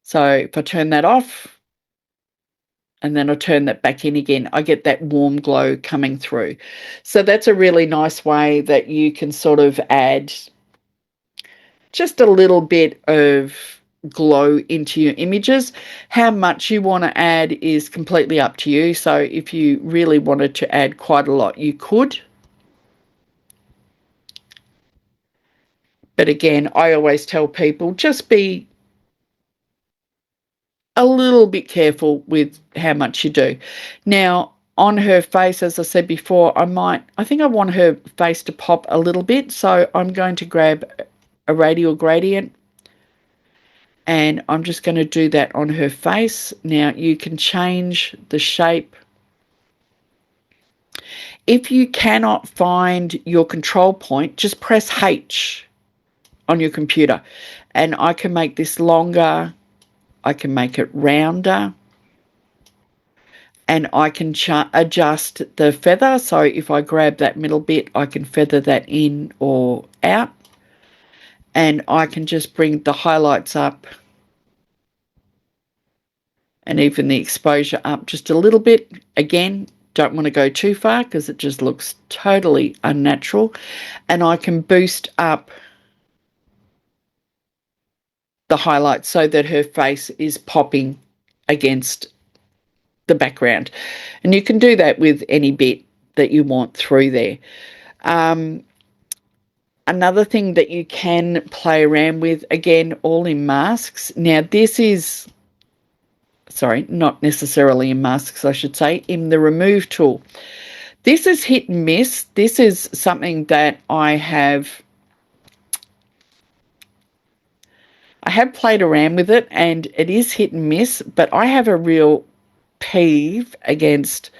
So if I turn that off and then I turn that back in again, I get that warm glow coming through. So that's a really nice way that you can sort of add just a little bit of glow into your images. How much you want to add is completely up to you. So if you really wanted to add quite a lot, you could. But again, I always tell people just be a little bit careful with how much you do. Now, on her face, as I said before, I think I want her face to pop a little bit. So I'm going to grab a radial gradient, and I'm just going to do that on her face. Now you can change the shape. If you cannot find your control point, just press H on your computer, and I can make this longer, I can make it rounder, and I can adjust the feather. So if I grab that middle bit, I can feather that in or out, and I can just bring the highlights up and even the exposure up just a little bit. Again, don't want to go too far because it just looks totally unnatural. And I can boost up the highlights so that her face is popping against the background. And you can do that with any bit that you want through there. Another thing that you can play around with, again, all in masks. Now this is, sorry, not necessarily in masks, I should say, in the remove tool. This is hit and miss. This is something that I have played around with it, and it is hit and miss, but I have a real peeve against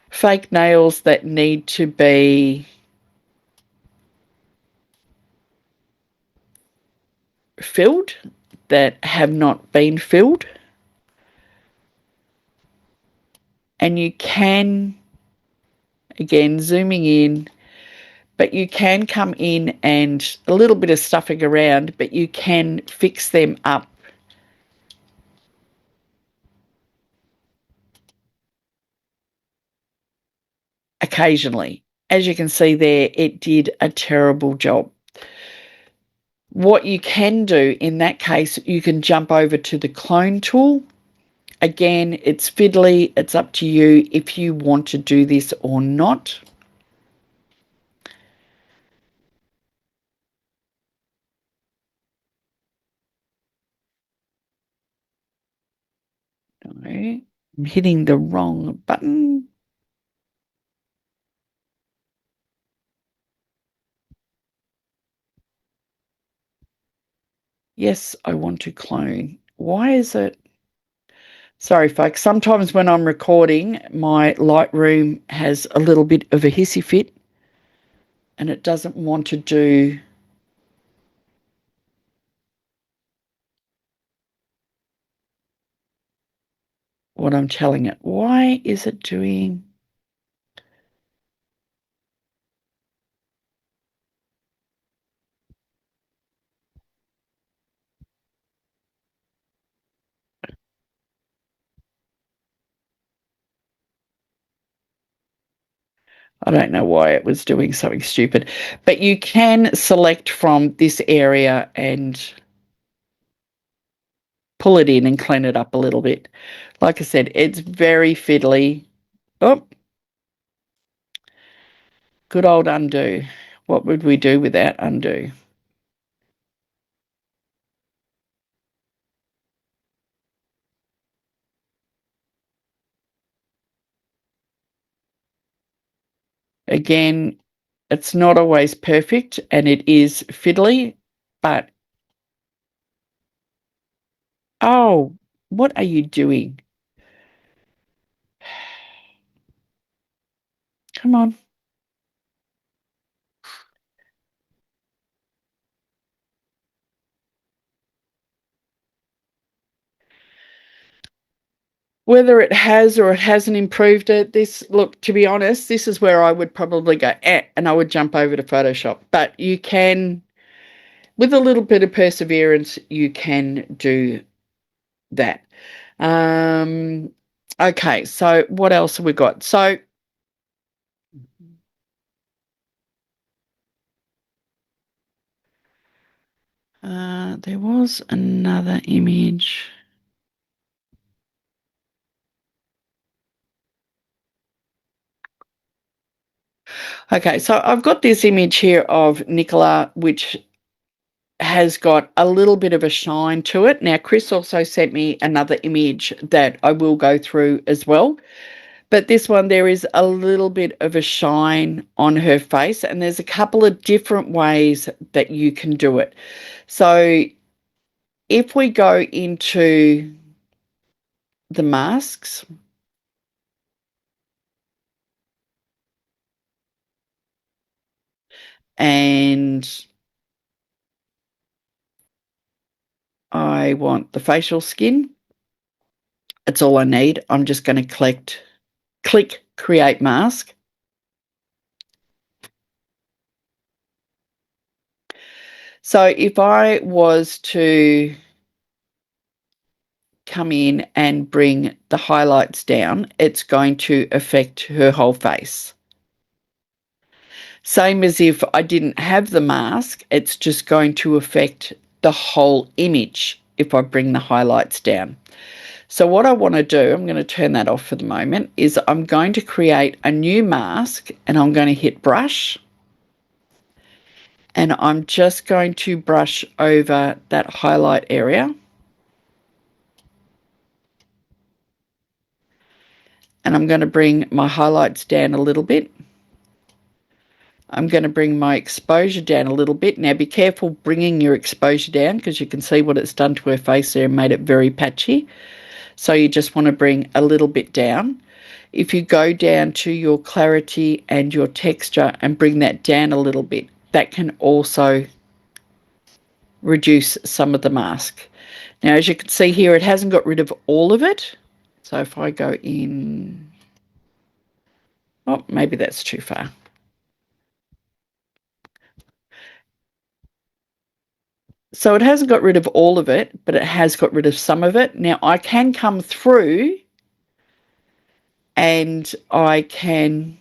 fake nails that need to be filled, that have not been filled. And you can, again, zooming in, but you can come in and a little bit of stuffing around, but you can fix them up occasionally. As you can see there, it did a terrible job. What you can do in that case, you can jump over to the clone tool. Again, it's fiddly. It's up to you if you want to do this or not. No, I'm hitting the wrong button. Yes, I want to clone. Why is it? Sorry, folks. Sometimes when I'm recording, my Lightroom has a little bit of a hissy fit and it doesn't want to do what I'm telling it. Why is it doing? I don't know why it was doing something stupid, but you can select from this area and pull it in and clean it up a little bit. Like I said, it's very fiddly. Oh, good old undo. What would we do without undo? Again, it's not always perfect and it is fiddly, but oh, what are you doing? Come on. Whether it has or it hasn't improved it, look, to be honest, this is where I would probably go, and I would jump over to Photoshop. But you can, with a little bit of perseverance, you can do that. Okay, so what else have we got? So there was another image. Okay, so I've got this image here of Nicola, which has got a little bit of a shine to it. Now, Chris also sent me another image that I will go through as well. But this one, there is a little bit of a shine on her face, and there's a couple of different ways that you can do it. So if we go into the masks, and I want the facial skin, that's all I need. I'm just going to click create mask. So if I was to come in and bring the highlights down, it's going to affect her whole face. Same as if I didn't have the mask, it's just going to affect the whole image if I bring the highlights down. So what I want to do, I'm going to turn that off for the moment, is I'm going to create a new mask and I'm going to hit brush. And I'm just going to brush over that highlight area. And I'm going to bring my highlights down a little bit. I'm going to bring my exposure down a little bit. Now be careful bringing your exposure down because you can see what it's done to her face there and made it very patchy. So you just want to bring a little bit down. If you go down to your clarity and your texture and bring that down a little bit, that can also reduce some of the mask. Now, as you can see here, it hasn't got rid of all of it. So if I go in, oh, maybe that's too far. So it hasn't got rid of all of it, but it has got rid of some of it. Now I can come through and I can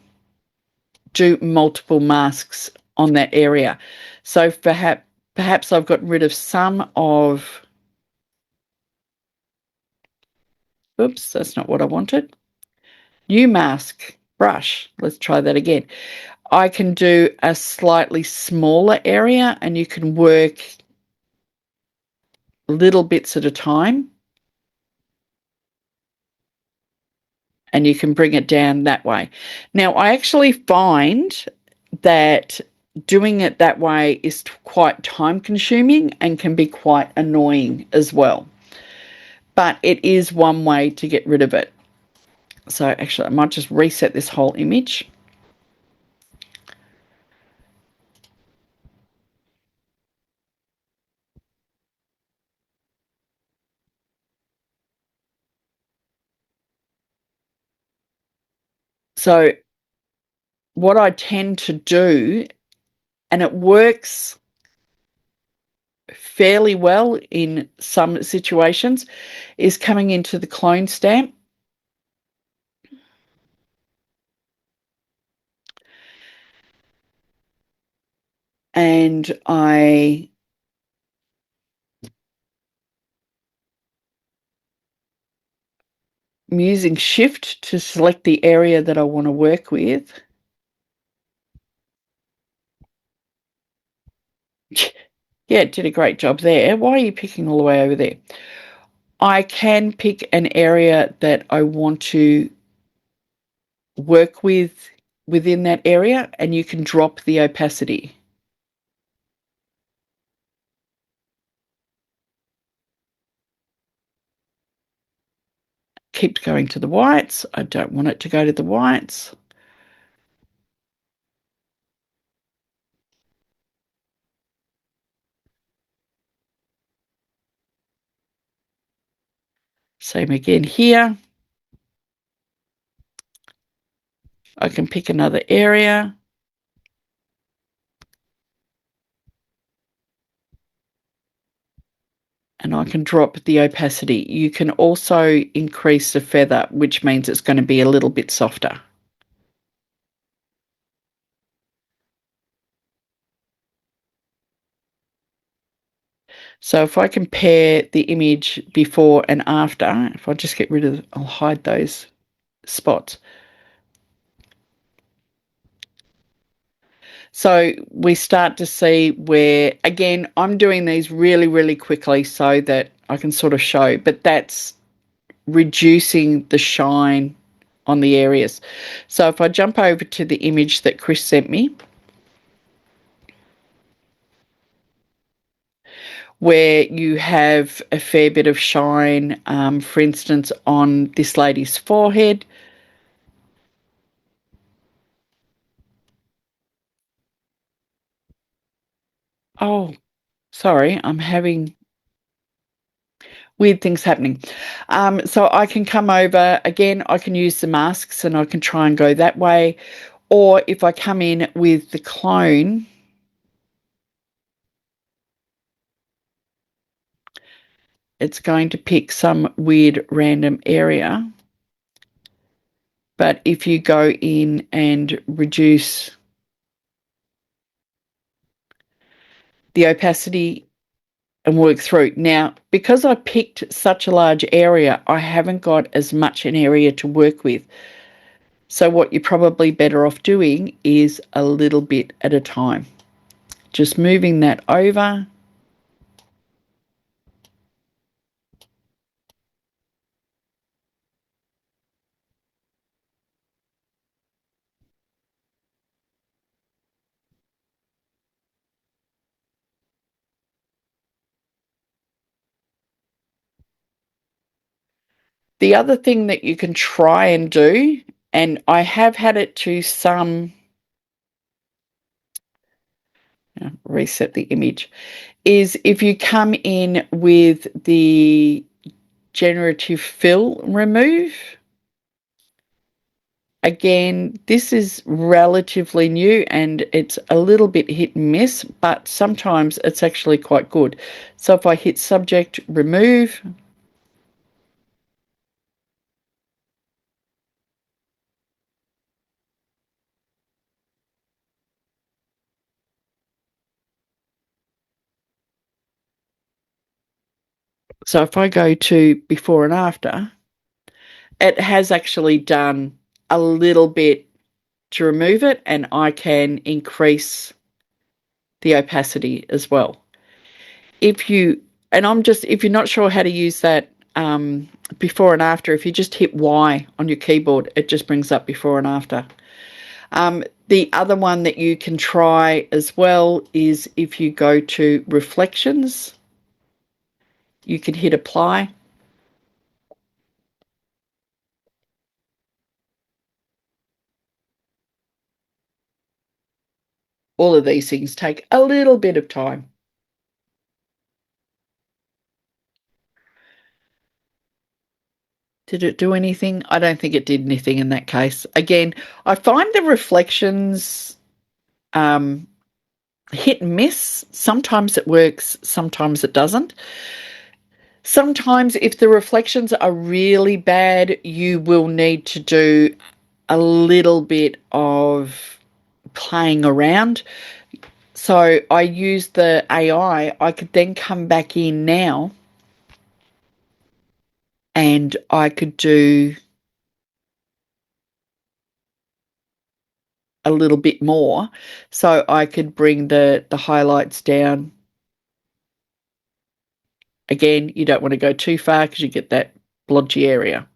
do multiple masks on that area. So perhaps I've got rid of some of, oops, that's not what I wanted. New mask, brush. Let's try that again. I can do a slightly smaller area and you can work little bits at a time. And you can bring it down that way. Now, I actually find that doing it that way is quite time consuming and can be quite annoying as well. But it is one way to get rid of it. So actually, I might just reset this whole image. So what I tend to do, and it works fairly well in some situations, is coming into the clone stamp. And I'm using shift to select the area that I want to work with. Yeah, it did a great job there. Why are you picking all the way over there? I can pick an area that I want to work with within that area, and you can drop the opacity. Keep going to the whites. I don't want it to go to the whites. Same again here. I can pick another area. And I can drop the opacity. You can also increase the feather, which means it's going to be a little bit softer. So if I compare the image before and after, if I just get rid of, I'll hide those spots. So we start to see where, again, I'm doing these really, really quickly so that I can sort of show, but that's reducing the shine on the areas. So if I jump over to the image that Chris sent me, where you have a fair bit of shine, for instance, on this lady's forehead. Oh, sorry, I'm having weird things happening. So I can come over, again, I can use the masks and I can try and go that way. Or if I come in with the clone, it's going to pick some weird random area. But if you go in and reduce the opacity and work through. Now, because I picked such a large area, I haven't got as much an area to work with. So what you're probably better off doing is a little bit at a time. Just moving that over. The other thing that you can try and do, and I have had it to some, reset the image, is if you come in with the generative fill remove. Again, this is relatively new and it's a little bit hit and miss, but sometimes it's actually quite good. So if I hit subject, remove, so if I go to before and after, it has actually done a little bit to remove it, and I can increase the opacity as well. If you, and I'm just, if you're not sure how to use that before and after, if you just hit Y on your keyboard, it just brings up before and after. The other one that you can try as well is if you go to reflections, you can hit apply. All of these things take a little bit of time. Did it do anything? I don't think it did anything in that case. Again, I find the reflections hit and miss. Sometimes it works, sometimes it doesn't. Sometimes if the reflections are really bad, you will need to do a little bit of playing around. So I used the AI. I could then come back in now and I could do a little bit more, so I could bring the highlights down. Again, you don't want to go too far because you get that blotchy area.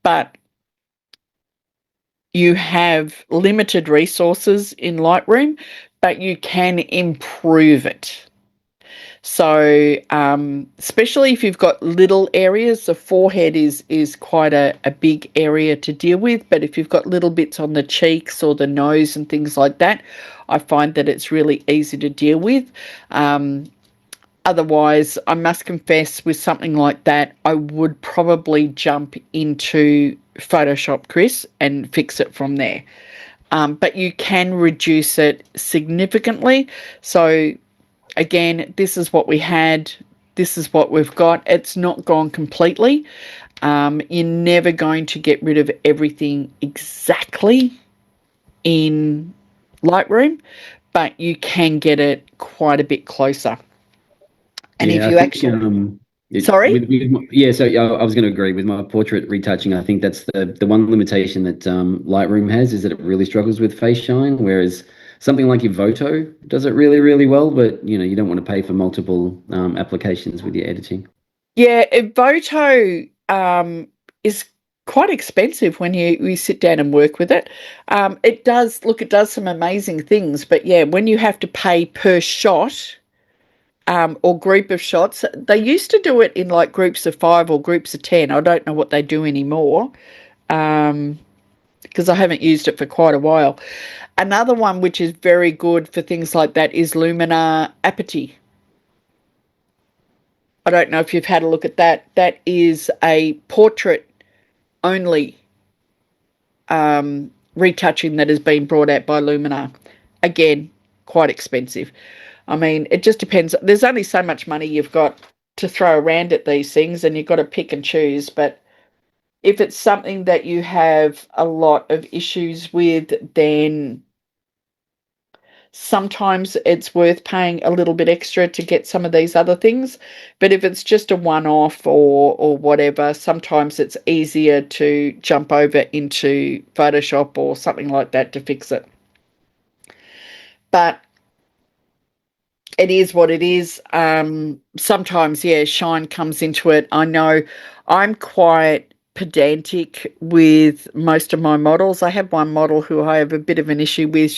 But you have limited resources in Lightroom, but you can improve it. So, especially if you've got little areas, the forehead is quite a big area to deal with. But if you've got little bits on the cheeks or the nose and things like that, I find that it's really easy to deal with. Otherwise, I must confess, with something like that, I would probably jump into Photoshop, Chris, and fix it from there. But you can reduce it significantly. So again, this is what we had. This is what we've got. It's not gone completely. You're never going to get rid of everything exactly in Lightroom, but you can get it quite a bit closer. And Yeah, if I you think actually... Sorry? So I was going to agree with my portrait retouching. I think that's the one limitation that Lightroom has, is that it really struggles with face shine, whereas something like your Photo does it really, really well. But you don't want to pay for multiple applications with your editing. Yeah, Voto is quite expensive when you sit down and work with it. It does some amazing things, but yeah, when you have to pay per shot, or group of shots, they used to do it in like groups of 5 or groups of 10. I don't know what they do anymore, because I haven't used it for quite a while. Another one which is very good for things like that is Luminar Apathy. I don't know if you've had a look at that. That is a portrait only retouching that has been brought out by Luminar. Again, quite expensive. I mean, it just depends. There's only so much money you've got to throw around at these things, and you've got to pick and choose. But if it's something that you have a lot of issues with, then sometimes it's worth paying a little bit extra to get some of these other things. But if it's just a one-off or whatever, sometimes it's easier to jump over into Photoshop or something like that to fix it. But it is what it is. Sometimes, yeah, shine comes into it. I know I'm quite pedantic with most of my models. I have one model who I have a bit of an issue with.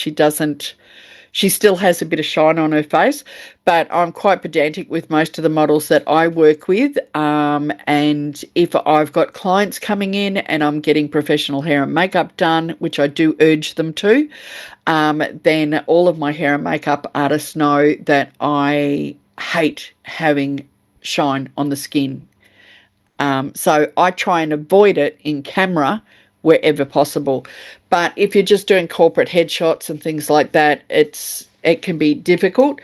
She still has a bit of shine on her face, but I'm quite pedantic with most of the models that I work with. And if I've got clients coming in and I'm getting professional hair and makeup done, which I do urge them to, then all of my hair and makeup artists know that I hate having shine on the skin. So I try and avoid it in camera wherever possible. But if you're just doing corporate headshots and things like that, it can be difficult,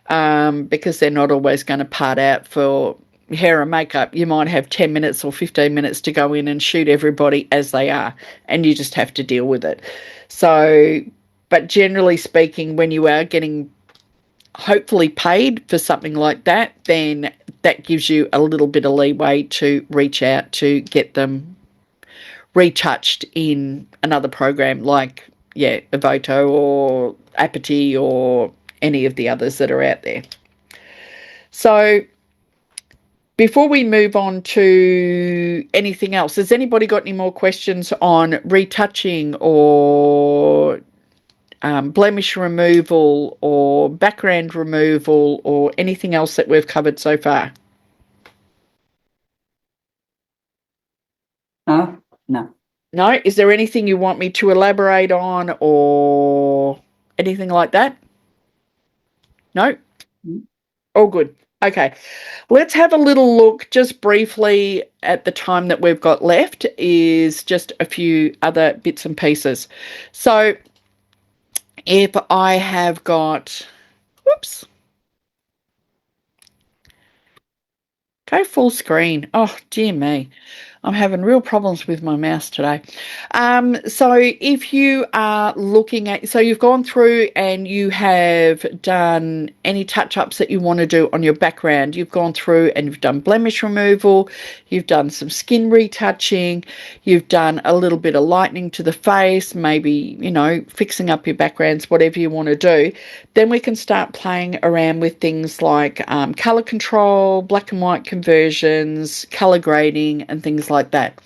because they're not always going to part out for hair and makeup. You might have 10 minutes or 15 minutes to go in and shoot everybody as they are, and you just have to deal with it. So, but generally speaking, when you are getting hopefully paid for something like that, then that gives you a little bit of leeway to reach out to get them retouched in another program like, yeah, Evoto or Apathy or any of the others that are out there. So before we move on to anything else, has anybody got any more questions on retouching or blemish removal or background removal or anything else that we've covered so far? No. No? Is there anything you want me to elaborate on or anything like that? No? All good. Okay. Let's have a little look just briefly at the time that we've got left, is just a few other bits and pieces. So if I have got, whoops, go full screen. Oh, dear me. I'm having real problems with my mouse today. So if you are looking at, so you've gone through and you have done any touch-ups that you want to do on your background. You've gone through and you've done blemish removal, you've done some skin retouching, you've done a little bit of lightening to the face, maybe, you know, fixing up your backgrounds, whatever you want to do. Then we can start playing around with things like color control, black and white conversions, color grading, and things like that.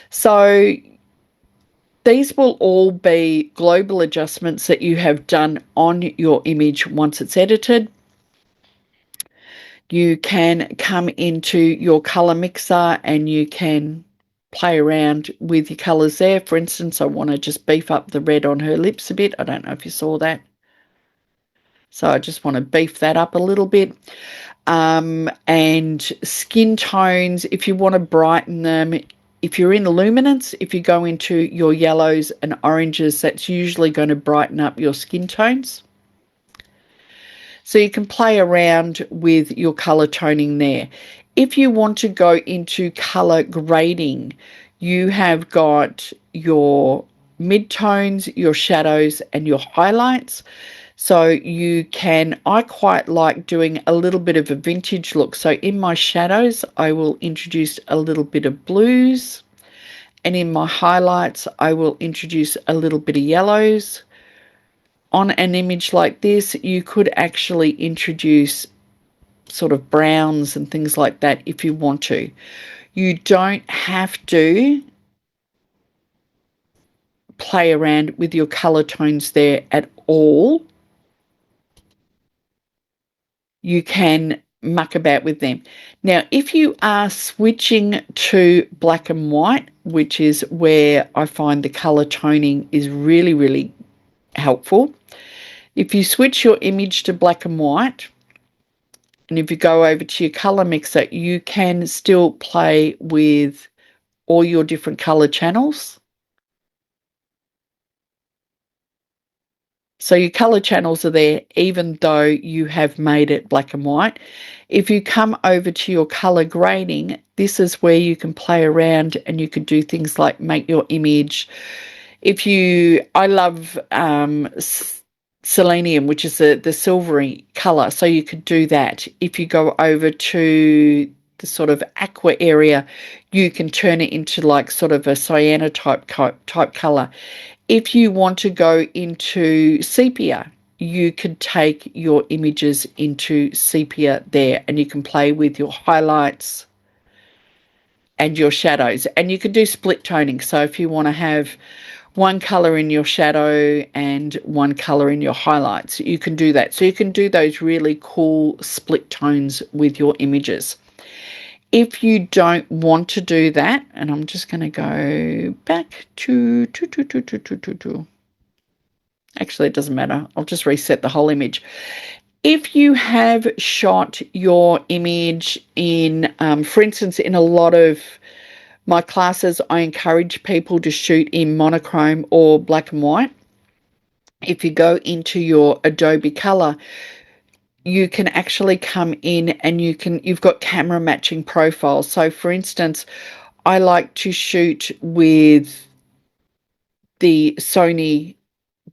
So these will all be global adjustments that you have done on your image once it's edited. You can come into your color mixer and you can play around with your colors there. For instance, I want to just beef up the red on her lips a bit. I don't know if you saw that. So I just want to beef that up a little bit. And skin tones, if you want to brighten them, if you're in luminance, if you go into your yellows and oranges, that's usually going to brighten up your skin tones. So you can play around with your color toning there. If you want to go into color grading, you have got your midtones, your shadows, and your highlights. So you can, I quite like doing a little bit of a vintage look. So in my shadows, I will introduce a little bit of blues. And in my highlights, I will introduce a little bit of yellows. On an image like this, you could actually introduce sort of browns and things like that if you want to. You don't have to play around with your color tones there at all. You can muck about with them. Now, if you are switching to black and white, which is where I find the color toning is really, really helpful. If you switch your image to black and white, and if you go over to your color mixer, you can still play with all your different color channels. So your color channels are there even though you have made it black and white. If you come over to your color grading, this is where you can play around and you could do things like make your image. I love selenium, which is the silvery color, so you could do that. If you go over to the sort of aqua area, you can turn it into like sort of a cyanotype type color. If you want to go into sepia, you could take your images into sepia there and you can play with your highlights and your shadows. And you could do split toning. So if you want to have one color in your shadow and one color in your highlights, you can do that. So you can do those really cool split tones with your images. If you don't want to do that, and I'm just going to go back to, actually it doesn't matter. I'll just reset the whole image. If you have shot your image in, for instance, in a lot of my classes, I encourage people to shoot in monochrome or black and white. If you go into your Adobe Color, you can actually come in and you've got camera matching profiles. So for instance, I like to shoot with the Sony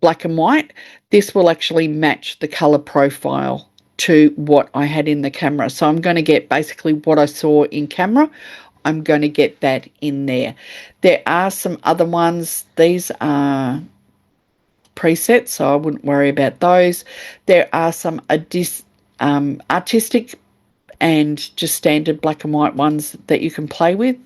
black and white. This will actually match the color profile to what I had in the camera. So I'm going to get basically what I saw in camera. I'm going to get that in there. There are some other ones. These are presets, so I wouldn't worry about those. There are some artistic and just standard black and white ones that you can play with.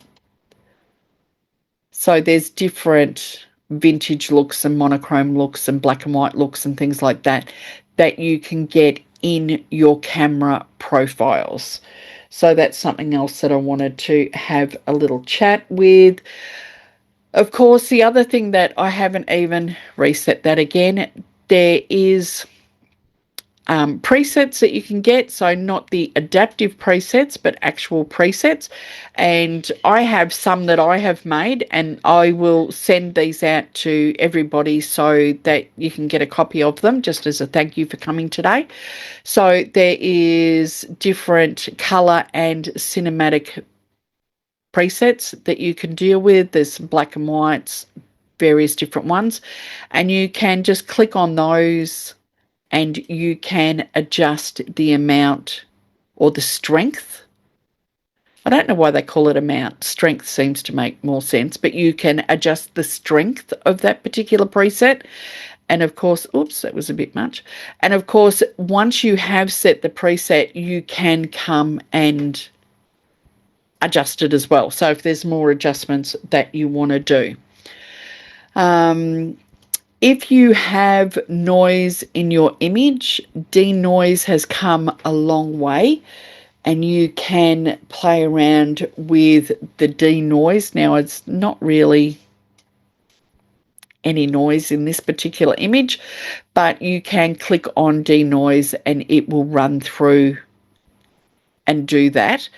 So there's different vintage looks and monochrome looks and black and white looks and things like that that you can get in your camera profiles. So that's something else that I wanted to have a little chat with. Of course, the other thing that I haven't even reset that again, there is presets that you can get, so not the adaptive presets but actual presets, and I have some that I have made and I will send these out to everybody so that you can get a copy of them just as a thank you for coming today. So there is different color and cinematic presets that you can deal with. There's some black and whites, various different ones, and you can just click on those and you can adjust the amount or the strength. I don't know why they call it amount. Strength seems to make more sense, but you can adjust the strength of that particular preset. And of course, oops, that was a bit much. And of course, once you have set the preset, you can come and adjust it as well. So if there's more adjustments that you want to do. If you have noise in your image, denoise has come a long way, and you can play around with the denoise. Now, it's not really any noise in this particular image, but you can click on denoise and it will run through and do that.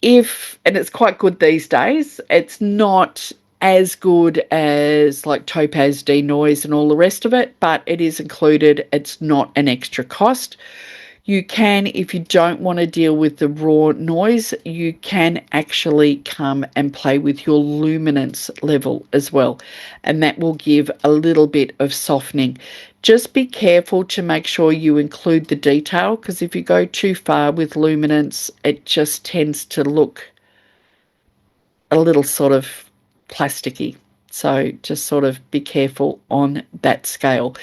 And it's quite good these days. It's not as good as like Topaz denoise and all the rest of it, but it is included. It's not an extra cost. You can, if you don't want to deal with the raw noise, you can actually come and play with your luminance level as well. And that will give a little bit of softening. Just be careful to make sure you include the detail, because if you go too far with luminance, it just tends to look a little sort of plasticky. So just sort of be careful on that scale.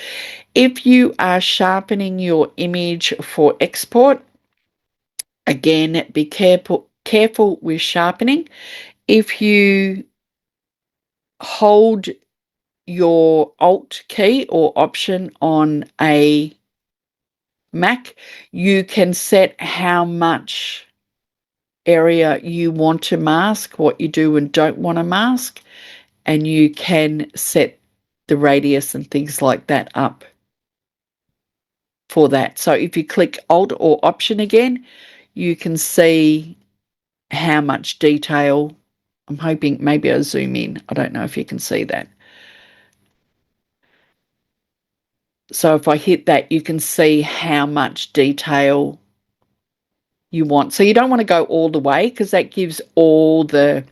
If you are sharpening your image for export, again, be careful with sharpening. If you hold your Alt key or Option on a Mac, you can set how much area you want to mask, what you do and don't want to mask, and you can set the radius and things like that up for that. So if you click Alt or Option again, you can see how much detail. I'm hoping maybe I'll zoom in. I don't know if you can see that. So if I hit that, you can see how much detail you want. So you don't want to go all the way, because that gives all the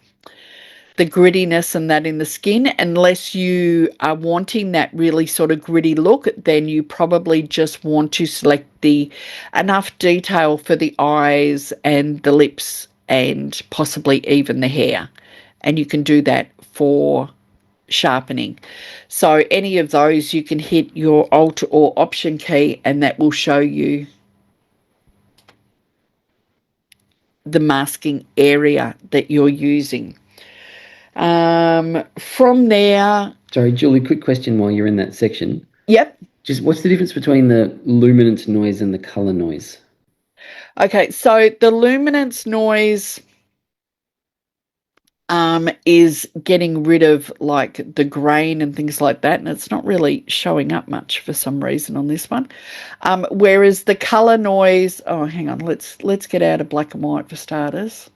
grittiness and that in the skin. Unless you are wanting that really sort of gritty look, then you probably just want to select the enough detail for the eyes and the lips and possibly even the hair. And you can do that for sharpening. So any of those, you can hit your Alt or Option key and that will show you the masking area that you're using. From there... Sorry, Julie, quick question while you're in that section. Yep. Just what's the difference between the luminance noise and the color noise? Okay, so the luminance noise is getting rid of like the grain and things like that, and it's not really showing up much for some reason on this one. Whereas the color noise, oh, hang on, let's get out of black and white for starters.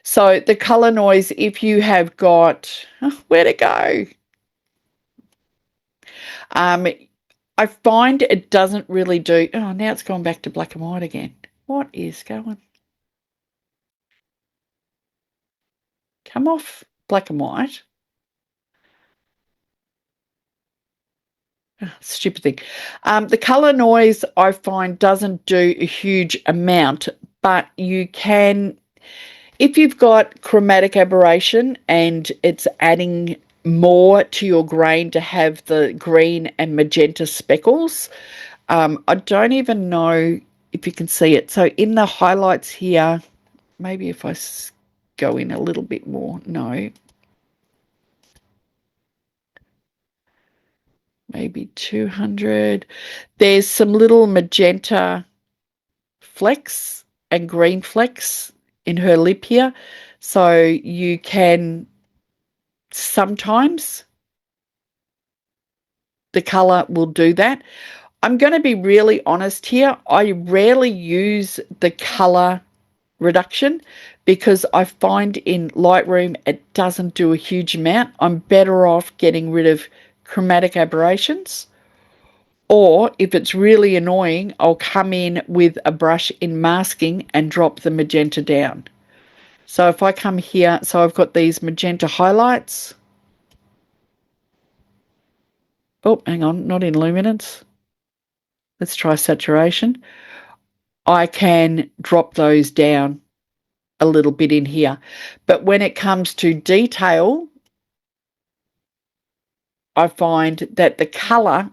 So the color noise, if you have got, where'd it go? I find it doesn't really do, oh, now it's gone back to black and white again. What is going? Come off black and white. Oh, stupid thing. The color noise I find doesn't do a huge amount, but you can, if you've got chromatic aberration and it's adding more to your grain to have the green and magenta speckles. I don't even know if you can see it. So in the highlights here, maybe if I go in a little bit more, no. Maybe 200. There's some little magenta flecks and green flecks in her lip here. So you can sometimes the color will do that. I'm going to be really honest here. I rarely use the color reduction because I find in Lightroom it doesn't do a huge amount. I'm better off getting rid of chromatic aberrations Or if it's really annoying, I'll come in with a brush in masking and drop the magenta down. So if I come here, so I've got these magenta highlights. Oh, hang on, not in luminance. Let's try saturation. I can drop those down a little bit in here. But when it comes to detail, I find that the colour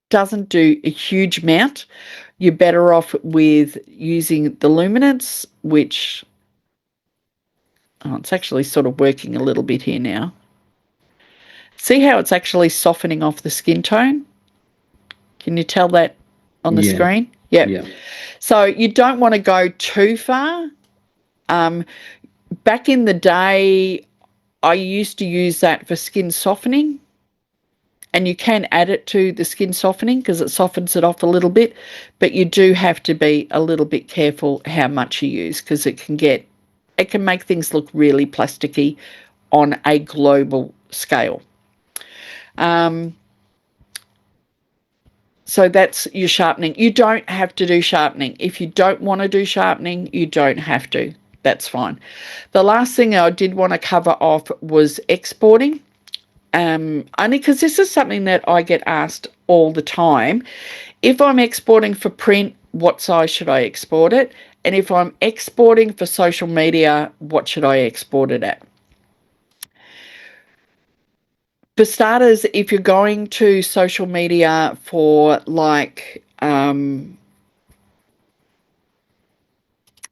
doesn't do a huge amount. You're better off with using the luminance, which, oh, it's actually sort of working a little bit here now. See how it's actually softening off the skin tone? Can you tell that on the screen? Yep. Yeah. So you don't want to go too far. Back in the day, I used to use that for skin softening, and you can add it to the skin softening because it softens it off a little bit, but you do have to be a little bit careful how much you use because it can make things look really plasticky on a global scale. So that's your sharpening. You don't have to do sharpening. If you don't want to do sharpening, you don't have to. That's fine. The last thing I did want to cover off was exporting. Only because this is something that I get asked all the time. If I'm exporting for print, what size should I export it? And if I'm exporting for social media, what should I export it at? For starters, if you're going to social media for like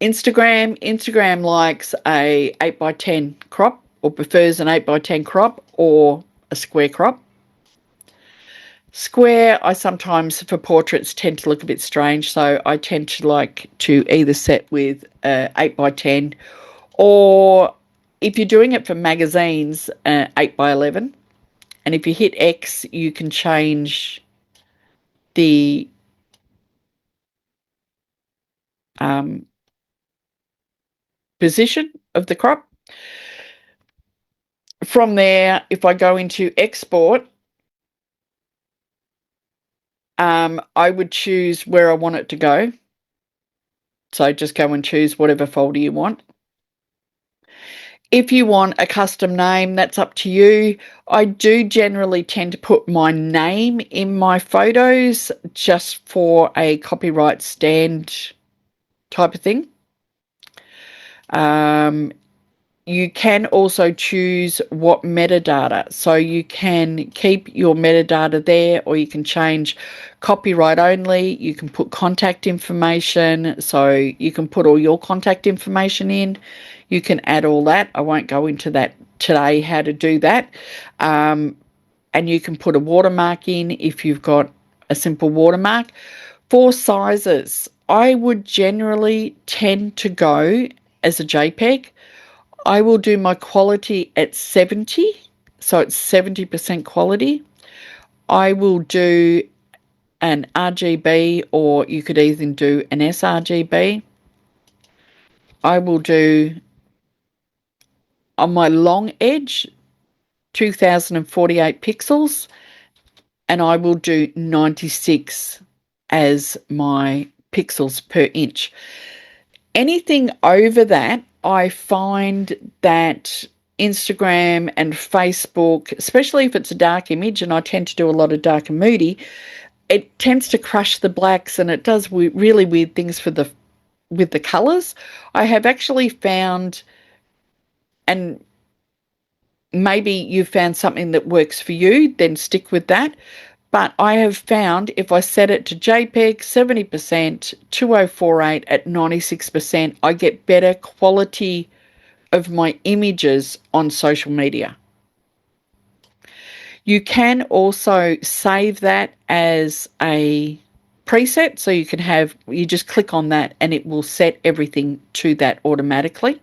Instagram likes a 8x10 crop or prefers an 8x10 crop or a square crop. Square, I sometimes, for portraits, tend to look a bit strange, so I tend to like to either set with 8x10 or if you're doing it for magazines, 8x11. And if you hit X, you can change the position of the crop. From there, if I go into export, I would choose where I want it to go. So just go and choose whatever folder you want. If you want a custom name, that's up to you. I do generally tend to put my name in my photos just for a copyright stand type of thing. You can also choose what metadata. So you can keep your metadata there, or you can change copyright only. You can put contact information. So you can put all your contact information in. You can add all that. I won't go into that today, how to do that. And you can put a watermark in if you've got a simple watermark. For sizes, I would generally tend to go as a JPEG. I will do my quality at 70, so it's 70% quality. I will do an RGB, or you could even do an sRGB. I will do, on my long edge, 2048 pixels, and I will do 96 as my pixels per inch. Anything over that, I find that Instagram and Facebook, especially if it's a dark image, and I tend to do a lot of dark and moody, it tends to crush the blacks, and it does really weird things with the colours. I have actually found, and maybe you've found something that works for you, then stick with that. But I have found if I set it to JPEG 70%, 2048 at 96%, I get better quality of my images on social media. You can also save that as a preset, so you just click on that and it will set everything to that automatically.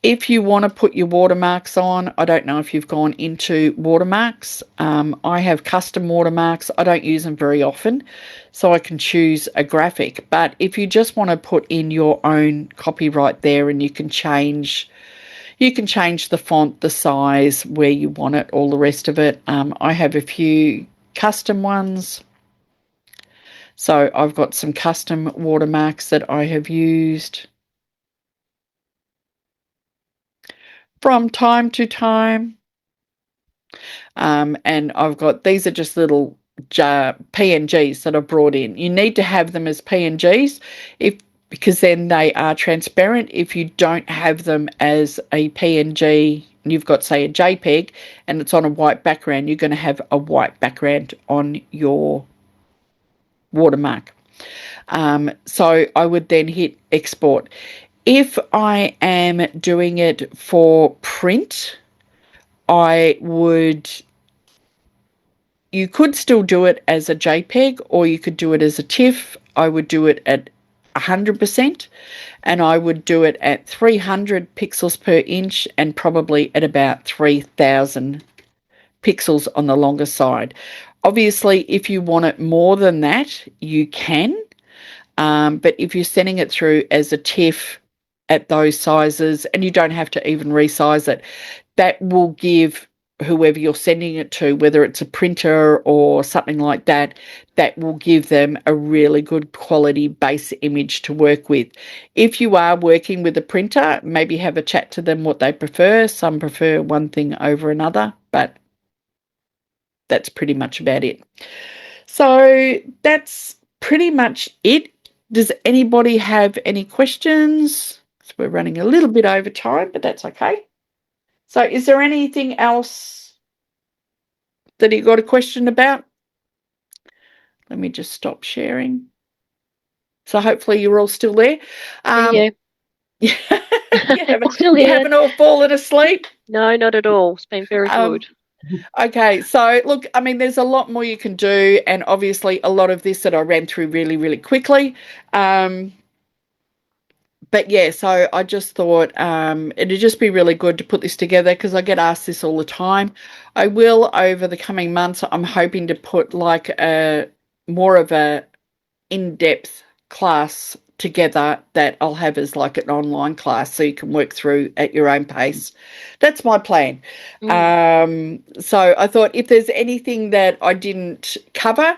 If you want to put your watermarks on, I don't know if you've gone into watermarks. I have custom watermarks. I don't use them very often, so I can choose a graphic. But if you just want to put in your own copyright there, and you can change the font, the size, where you want it, all the rest of it. I have a few custom ones. So I've got some custom watermarks that I have used from time to time. And I've got, these are just little PNGs that I've brought in. You need to have them as PNGs because then they are transparent. If you don't have them as a PNG, and you've got, say, a JPEG and it's on a white background, you're going to have a white background on your watermark. So I would then hit export. If I am doing it for print, you could still do it as a JPEG or you could do it as a TIFF. I would do it at 100% and I would do it at 300 pixels per inch and probably at about 3,000 pixels on the longer side. Obviously, if you want it more than that, you can. But if you're sending it through as a TIFF at those sizes, and you don't have to even resize it, that will give whoever you're sending it to, whether it's a printer or something like that, that will give them a really good quality base image to work with. If you are working with a printer, maybe have a chat to them what they prefer. Some prefer one thing over another, but that's pretty much about it. So that's pretty much it. Does anybody have any questions? So we're running a little bit over time, but that's okay. So is there anything else that you got a question about? Let me just stop sharing. So hopefully you're all still there. Yeah. You Still here. haven't all fallen asleep? No, not at all. It's been very good. Okay, so look, I mean, there's a lot more you can do, and obviously a lot of this that I ran through really, really quickly. But yeah, so I just thought it'd just be really good to put this together because I get asked this all the time. I will, over the coming months, I'm hoping to put like more of a in-depth class together that I'll have as like an online class so you can work through at your own pace. That's my plan. So I thought if there's anything that I didn't cover,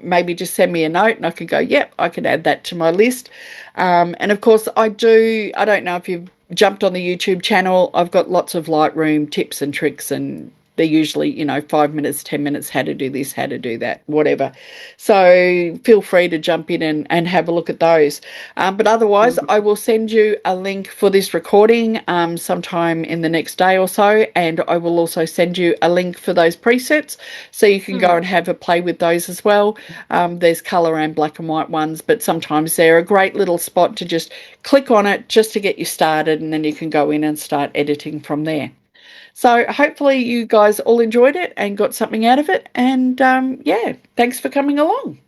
maybe just send me a note and I could go, yep, I can add that to my list. And of course I don't know if you've jumped on the YouTube channel, I've got lots of Lightroom tips and tricks, and they're usually, 5 minutes, 10 minutes, how to do this, how to do that, whatever. So feel free to jump in and have a look at those. But otherwise, I will send you a link for this recording sometime in the next day or so. And I will also send you a link for those presets so you can go and have a play with those as well. There's colour and black and white ones, but sometimes they're a great little spot to just click on it just to get you started, and then you can go in and start editing from there. So hopefully you guys all enjoyed it and got something out of it. And yeah, thanks for coming along.